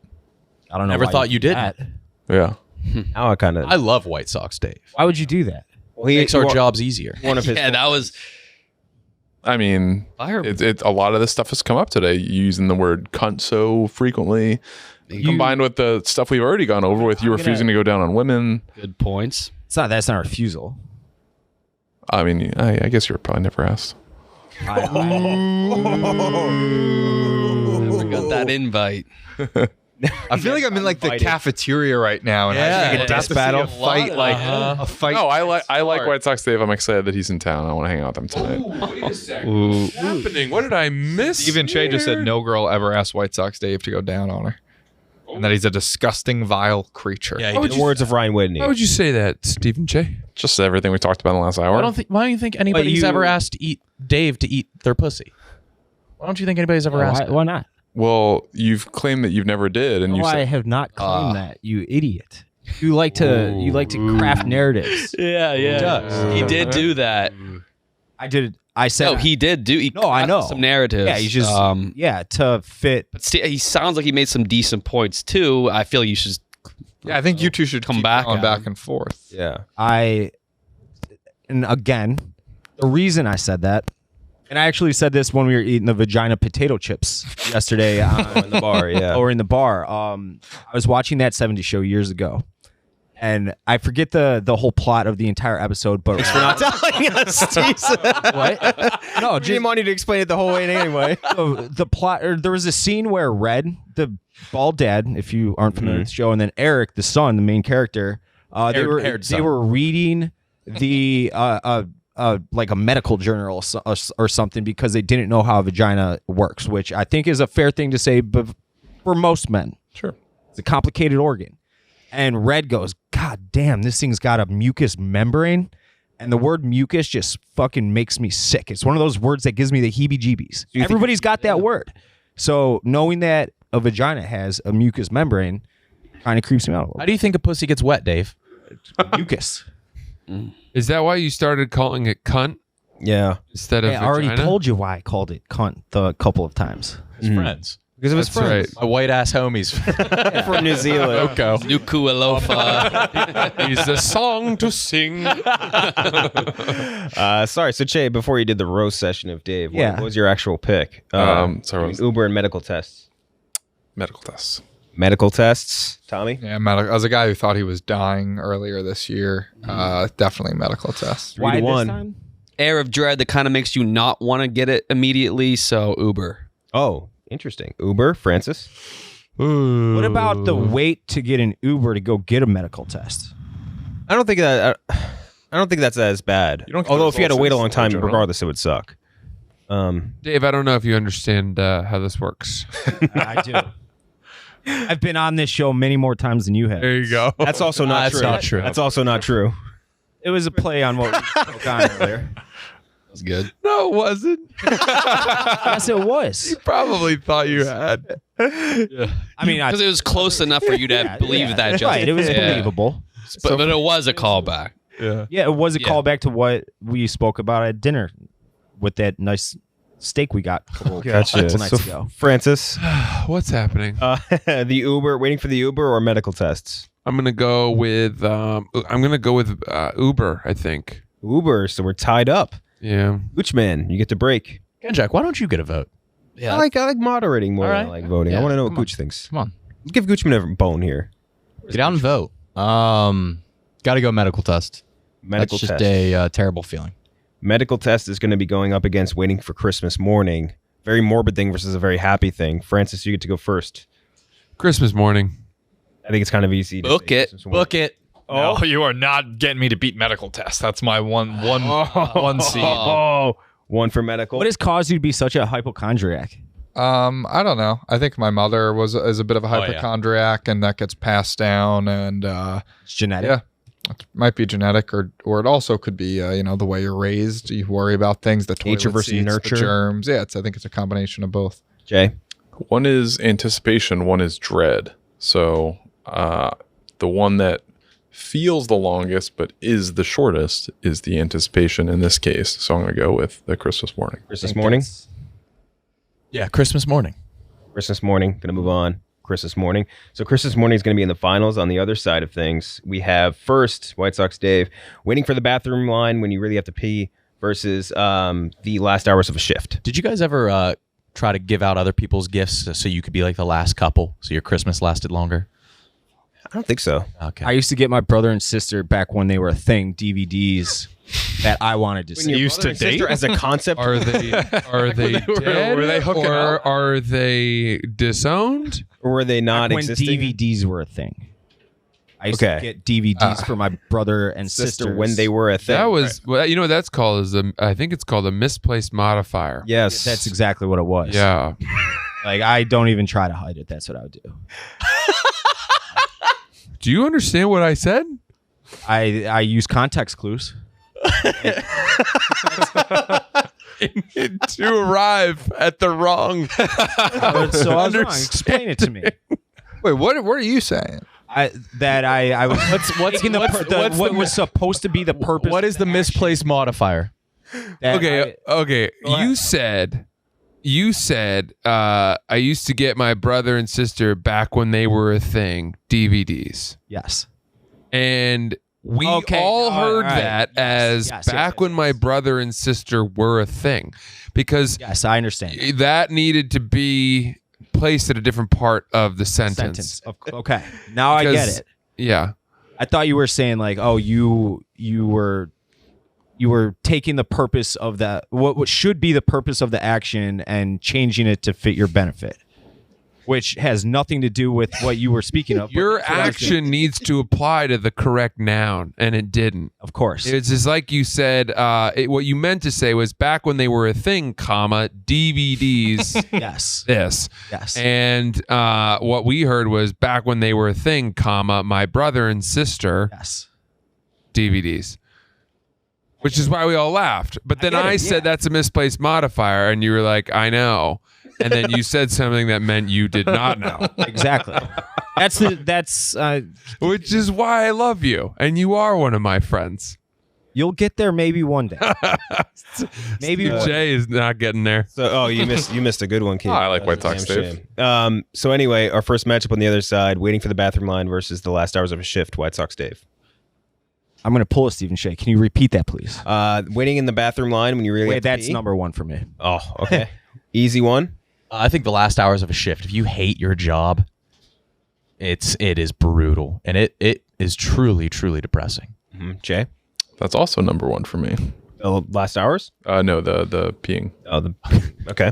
I don't know. Never why thought you did didn't. that. yeah. Now I kind of. I love White Sox Dave. Why would you do that? Well, he Makes our jobs easier. One of his. Yeah, that was I mean, fire. a lot of this stuff has come up today using the word cunt so frequently, combined with the stuff we've already gone over with you refusing to go down on women. Good points. That's not a refusal. I mean, I guess you were probably never asked. Never got that invite. I feel like I'm in like the cafeteria right now, and I Yeah, just get that's to see battle. a fight, like a fight. No, I like White Sox Dave. I'm excited that he's in town. I want to hang out with him tonight. What's happening? What did I miss? Stephen Cheah just said no girl ever asked White Sox Dave to go down on her, and that he's a disgusting, vile creature. Yeah, In the words of Ryan Whitney. Why would you say that, Stephen Cheah? Just everything we talked about in the last hour. Why don't you think anybody's ever asked Dave to eat their pussy? Why don't you think anybody's ever asked? Why not? Well, you've claimed that you've never did, and you I said have not claimed that. You idiot. You like to craft narratives. Yeah, yeah. He did do that. I did. I said No, he did do. He No, I crafted know. some narratives. Yeah, he's just to fit. But he sounds like he made some decent points too. I feel you should. Yeah, I think you two should Come keep back going at back him. and forth. Yeah. And again, the reason I said that, and I actually said this when we were eating the vagina potato chips yesterday In the bar, yeah. or in the bar. I was watching that 70s show years ago, And I forget the whole plot of the entire episode, but Thanks for not telling us, Jason. what? No, I didn't want you to explain it the whole way anyway. the plot. Or there was a scene where Red, the bald dad, if you aren't familiar with the show, and then Eric, the son, the main character, they were reading the like a medical journal or something because they didn't know how a vagina works, which I think is a fair thing to say, but for most men, Sure. it's a complicated organ. And Red goes, God damn, this thing's got a mucous membrane. And the word mucus just fucking makes me sick. It's one of those words that gives me the heebie-jeebies. Everybody's got that word. So knowing that a vagina has a mucous membrane kind of creeps me out a little How do you think a pussy gets wet, Dave? bit. Mucus. Is that why you started calling it cunt Yeah. instead of I already vagina? told you why I called it cunt a couple of times. His friends. Because of his That's friends. My white ass homies. From New Zealand. Oko. Nuku'alofa. He's a song to sing. Sorry. So, Cheah, before you did the roast session of Dave, Yeah. what was your actual pick? Sorry, what was Uber and medical tests. medical tests. Medical tests, Tommy? Yeah, as a guy who thought he was dying earlier this year, definitely medical tests. 3 to 1. time? Air of dread that kind of makes you not want to get it immediately. So Uber. Oh, interesting. Uber, Francis? What about the wait to get an Uber to go get a medical test? I don't think that's as bad. You don't get Although the if you had to results wait a in long time, general. regardless, it would suck. Dave, I don't know if you understand how this works. I do. I've been on this show many more times than you have. There you go. That's also not That's true. not true. That's also not true. It was a play on what we spoke on earlier. That's good. No, it wasn't. Yes, it was. Probably thought you had. I mean, Because it was close enough for you to believe that. Justin. Right, it was Yeah. believable. But it was a callback. Yeah. Yeah, it was a Yeah. callback to what we spoke about at dinner with that nice steak we got a couple nights ago. Francis, What's happening? the Uber, waiting for the Uber or medical tests? I'm gonna go with Uber. I think. Uber, so we're tied up. Yeah. Gooch man, you get to break. KenJac, why don't you get a vote? Yeah. I like moderating more All than I right. like voting. I Yeah, want to know what come on. Gooch thinks. Come on. Give Goochman a bone here. Get out and vote. Got to go medical test. Medical That's just test. a terrible feeling. Medical test is going to be going up against waiting for Christmas morning. Very morbid thing versus a very happy thing. Francis, you get to go first. Christmas morning. I think it's kind of easy. To Book say it. Christmas morning. Book it. No, you are not getting me to beat medical tests. That's my one seed. Oh, one for medical. What has caused you to be such a hypochondriac? I don't know. I think my mother is a bit of a yeah. hypochondriac, and that gets passed down. And It's genetic. yeah, it might be genetic, or it also could be the way you're raised. You worry about things, the toilet Nature versus seats, nurture. the germs. Yeah, I think it's a combination of both. Jay? One is anticipation, one is dread. So the one that feels the longest but is the shortest is the anticipation in this case. So I'm going to go with the Christmas morning. Christmas morning? Yeah, Christmas morning. Christmas morning. Going to move on. Christmas morning. So Christmas morning is going to be in the finals. On the other side of things, we have first White Sox Dave waiting for the bathroom line when you really have to pee versus the last hours of a shift. Did you guys ever try to give out other people's gifts so you could be like the last couple so your Christmas lasted longer? I don't think so. Okay. I used to get my brother and sister back when they were a thing, DVDs that I wanted to see. Used to date as a concept. Are they dead? were they hooking or up? are they disowned? Or were they not when existing? DVDs were a thing. I used to Okay. get DVDs for my brother and sister when they were a thing. That was well, you know what that's called is I think it's called a misplaced modifier. Yes. That's exactly what it was. Yeah. Like, I don't even try to hide it. That's what I would do. Do you understand what I said? I use context clues. To arrive at the wrong. So I was wrong. Explain it to me. Wait, what are you saying? I was taking what was supposed to be the purpose. What is of the action. misplaced modifier? That Okay, okay. Go ahead. You said I used to get my brother and sister back when they were a thing, DVDs. Yes. And we Okay, all all heard right. that as Yes, back yes, when my yes. brother and sister were a thing. Because Yes, I understand. that needed to be placed at a different part of the sentence. Okay. Now I get Because- it. Yeah. I thought you were saying like, oh, you were taking the purpose of that, what should be the purpose of the action, and changing it to fit your benefit, which has nothing to do with what you were speaking of. Your action needs to apply to the correct noun, and it didn't. Of course. It's just like you said. What you meant to say was back when they were a thing, comma, DVDs. Yes. This. Yes. And what we heard was back when they were a thing, comma, my brother and sister. Yes. DVDs. Which is why we all laughed. But then I said that's a misplaced modifier, and you were like, I know. And then you said something that meant you did not know. Exactly. That's Which is why I love you, and you are one of my friends. you'll get there maybe one day. Maybe Jay is not getting there. So, you missed a good one, Keith. I like White That's a Sox, damn Dave. shame. So anyway, our first matchup on the other side, waiting for the bathroom line versus the last hours of a shift. White Sox Dave. I'm going to pull a Stephen Cheah. Can you repeat that, please? Waiting in the bathroom line when you really have to That's pee? number one for me. Oh, okay. Easy one. I think the last hours of a shift, if you hate your job, it is brutal, and it is truly depressing. Jay. That's also number one for me. The last hours. No, the peeing. Okay.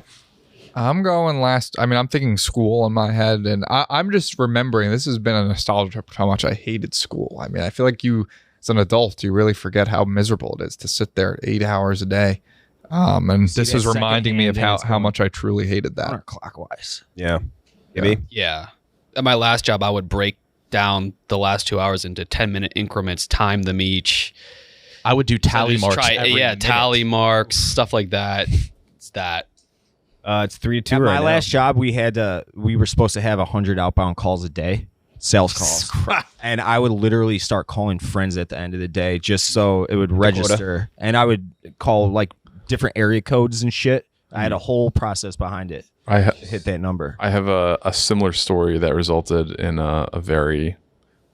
I'm going last. I mean, I'm thinking school in my head, and I'm just remembering this has been a nostalgia trip of how much I hated school. I mean, I feel like as an adult, you really forget how miserable it is to sit there 8 hours a day. And this is reminding me of how much I truly hated that. Counterclockwise. Yeah. Maybe. Yeah. At my last job, I would break down the last 2 hours into 10-minute increments, time them each. I would do tally So just marks. every minute. tally marks, stuff like that. It's that. It's 3-2 At right my now. last job, we were supposed to have 100 outbound calls a day, sales calls, and I would literally start calling friends at the end of the day just so it would register, and I would call like different area codes and shit. I had a whole process behind it to hit that number. I have a similar story that resulted in a very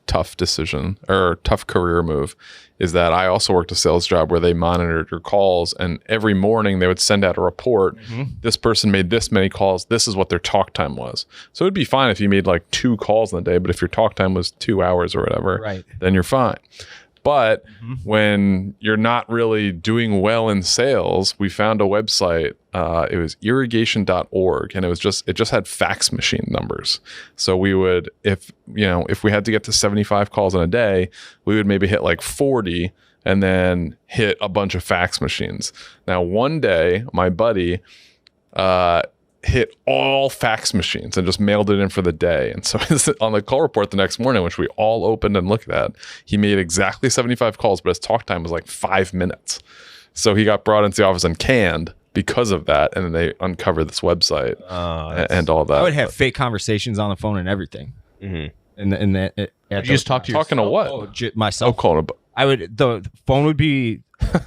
tough decision or tough career move. Is that I also worked a sales job where they monitored your calls, and every morning they would send out a report. This person made this many calls. This is what their talk time was. So it'd be fine if you made like 2 calls in a day, but if your talk time was 2 hours or whatever, Right. then you're fine. But when you're not really doing well in sales, we found a website. It was irrigation.org, and it just had fax machine numbers. So we would, if we had to get to 75 calls in a day, we would maybe hit like 40 and then hit a bunch of fax machines. Now, one day, my buddy hit all fax machines and just mailed it in for the day. And so on the call report the next morning, which we all opened and looked at, he made exactly 75 calls, but his talk time was like 5 minutes. So he got brought into the office and canned because of that. And then they uncovered this website and all that. I would have fake conversations on the phone and everything. And You just talk to your Talking to what? myself. Calling The phone would be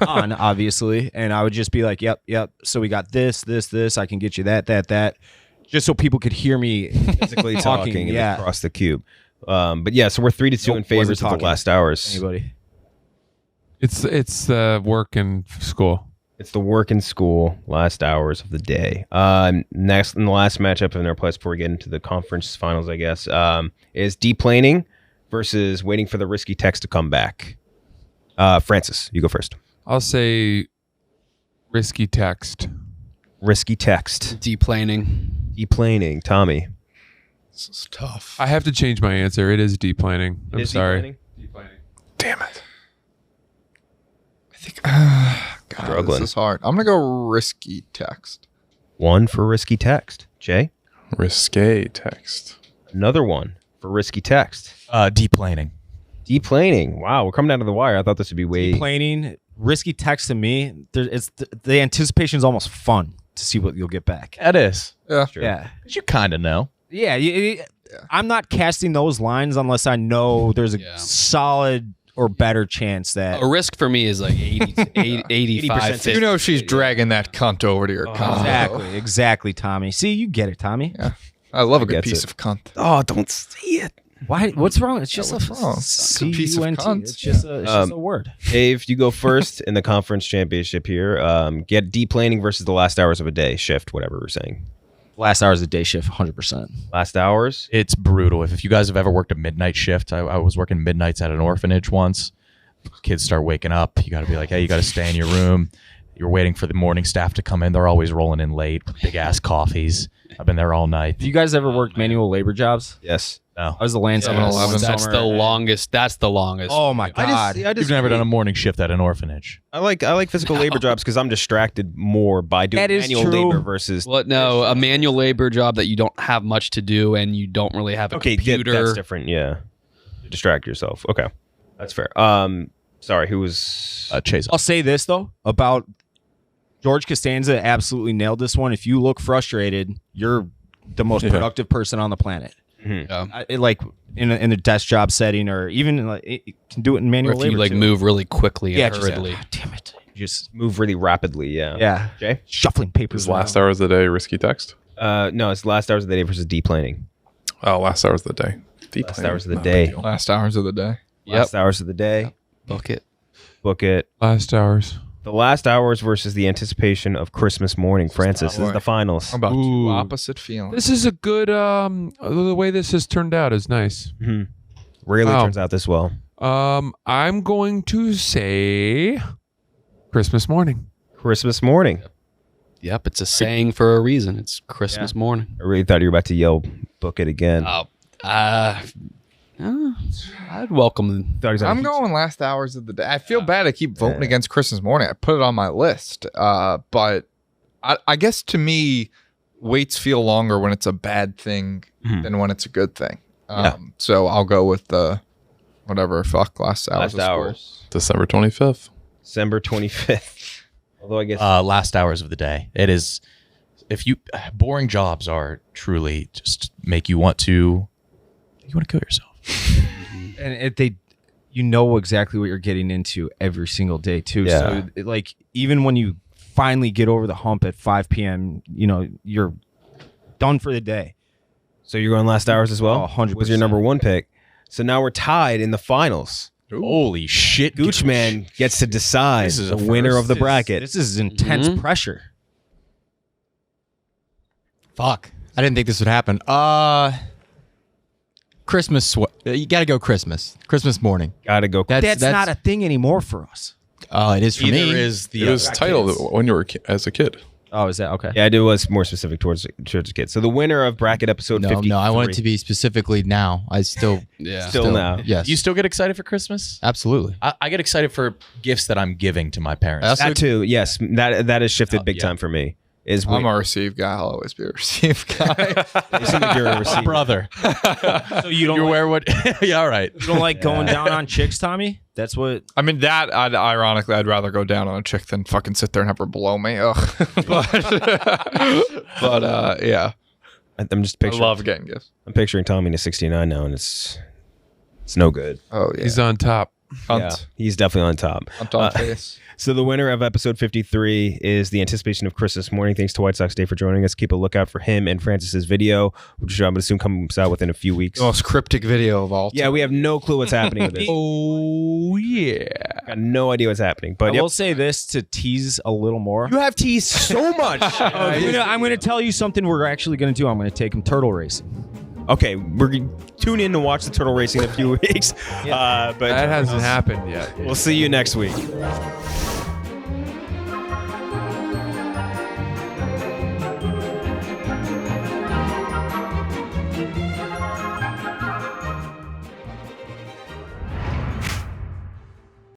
on, obviously, and I would just be like, yep. So we got this. I can get you that. Just so people could hear me Physically talking yeah. across the cube. But yeah, so we're 3-2 in favor of the talking. last hours. Anybody? It's the work and school. It's the work and school last hours of the day. Next, in the last matchup in our place before we get into the conference finals, I guess, is deplaning versus waiting for the risky text to come back. Francis, you go first. I'll say risky text. Risky text. Deplaning. Deplaning. Tommy. This is tough. I have to change my answer. It is deplaning. I'm Is sorry. deplaning? Damn it. I think. God, Struggling. this is hard. I'm gonna go risky text. 1 for risky text. Jay? Risque text. Another 1 for risky text. Deplaning. Deplaning. Wow, we're coming down to the wire. I thought this would be way... Deplaning, risky text to me. The anticipation is almost fun to see what you'll get back. That is. Yeah. Yeah. But you kind of know. Yeah, I'm not casting those lines unless I know there's a solid or better chance that A risk for me is like 85, 50. You know she's dragging that cunt over to your cunt. exactly, Tommy. See, you get it, Tommy. Yeah. I love a good gets piece it. of cunt. Oh, don't say it. Why? What's wrong? It's just what's wrong? It's a piece of C-U-N-T. cunt. It's just a word. Dave, you go first in the conference championship here. Get deplaning versus the last hours of a day shift, whatever we're saying. Last hours of day shift, 100%. Last hours. It's brutal. If you guys have ever worked a midnight shift, I was working midnights at an orphanage once. Kids start waking up. You got to be like, hey, you got to stay in your room. You're waiting for the morning staff to come in. They're always rolling in late, big ass coffees. I've been there all night. Have you guys ever worked manual labor jobs? Yes. No. I was the landscaper. 7-Eleven. That's the longest. That's the longest. Oh my god! You've never done a morning shift at an orphanage. I like physical labor jobs because I'm distracted more by doing That is manual true. labor versus. Well, no, a manual labor job that you don't have much to do and you don't really have a Okay, computer. that's different. Yeah, you distract yourself. Okay, that's fair. Sorry, who was? Cheah. I'll say this though about George Costanza. Absolutely nailed this one. If you look frustrated, you're the most productive person on the planet. Like in a desk job setting, or even like it can do it in Or manual if labor. you like too. move really quickly and Yeah, just, hurriedly. damn it. Just Move really rapidly. Yeah. yeah, Jay? shuffling papers. Is last hours of the day risky text? No, it's last hours of the day versus deplaning. Oh, last hours of the day. Last hours of the Not a big day. deal. Last hours of the day. Last hours of the day. Book it. Book it. Last hours. The last hours versus the anticipation of Christmas morning. Francis, this is the finals. How about two Ooh. opposite feelings? This is a good. The way this has turned out is nice. Rarely Wow. turns out this well. I'm going to say Christmas morning. Christmas morning. Yep, it's a saying for a reason. It's Christmas morning. I really thought you were about to yell, book it again. I'd welcome. Thought he was I'm gonna- going last hours of the day. I feel bad I keep voting against Christmas morning. I put it on my list. But I guess to me, waits feel longer when it's a bad thing than when it's a good thing. So I'll go with the whatever, last hours Last of school. hours. December 25th. December 25th. Although I guess Last hours of the day. It is. If you boring jobs are truly just make you want to kill yourself. And you know exactly what you're getting into every single day too. Yeah. So like even when you finally get over the hump at 5 p.m., you know you're done for the day. so. You're going last hours as well. Oh, 100%. Was your number one pick. So now we're tied in the finals. Holy shit, Gooch Man gets to decide This is the a winner first. of the bracket. This is intense pressure. Fuck. I didn't think this would happen. Christmas. You got to go Christmas. Christmas morning. Gotta go. That's not a thing anymore for us. It is for me. is the It was titled when you were as a kid. Oh, is that okay? Yeah, it was more specific towards the kids. So the winner of bracket episode 53. No, I want it to be specifically now. I still. Yeah. Still now. Yes. You still get excited for Christmas? Absolutely. I get excited for gifts that I'm giving to my parents. That's That too. Yes, that has shifted big yeah. time for me. Is I'm a receive guy. I'll always be a receive guy. you seem like you're a receiver. brother. So you don't You like, wear what? Yeah, all right. you don't like going down on chicks, Tommy? That's what. I mean, ironically, I'd rather go down on a chick than fucking sit there and have her blow me. Ugh. but yeah, I'm just I picturing. love getting gifts. I'm picturing Tommy in a 69 now, and it's no good. Oh yeah, He's on top. Hunt. Yeah, he's definitely on top. Hunt on face. So the winner of episode 53 is the anticipation of Christmas morning. Thanks to White Sox Dave for joining us. Keep a lookout for him and Francis's video, which I'm going to assume comes out within a few weeks. The most cryptic video of all time. Yeah, we have no clue what's happening with this. Oh yeah. Got no idea what's happening. But I yep. will say this to tease a little more. You have teased so much. I'm gonna tell you something we're actually gonna do. I'm gonna take him turtle racing. Okay, we're gonna tune in to watch the turtle racing in a few weeks. But That hasn't happened yet. we'll see you next week.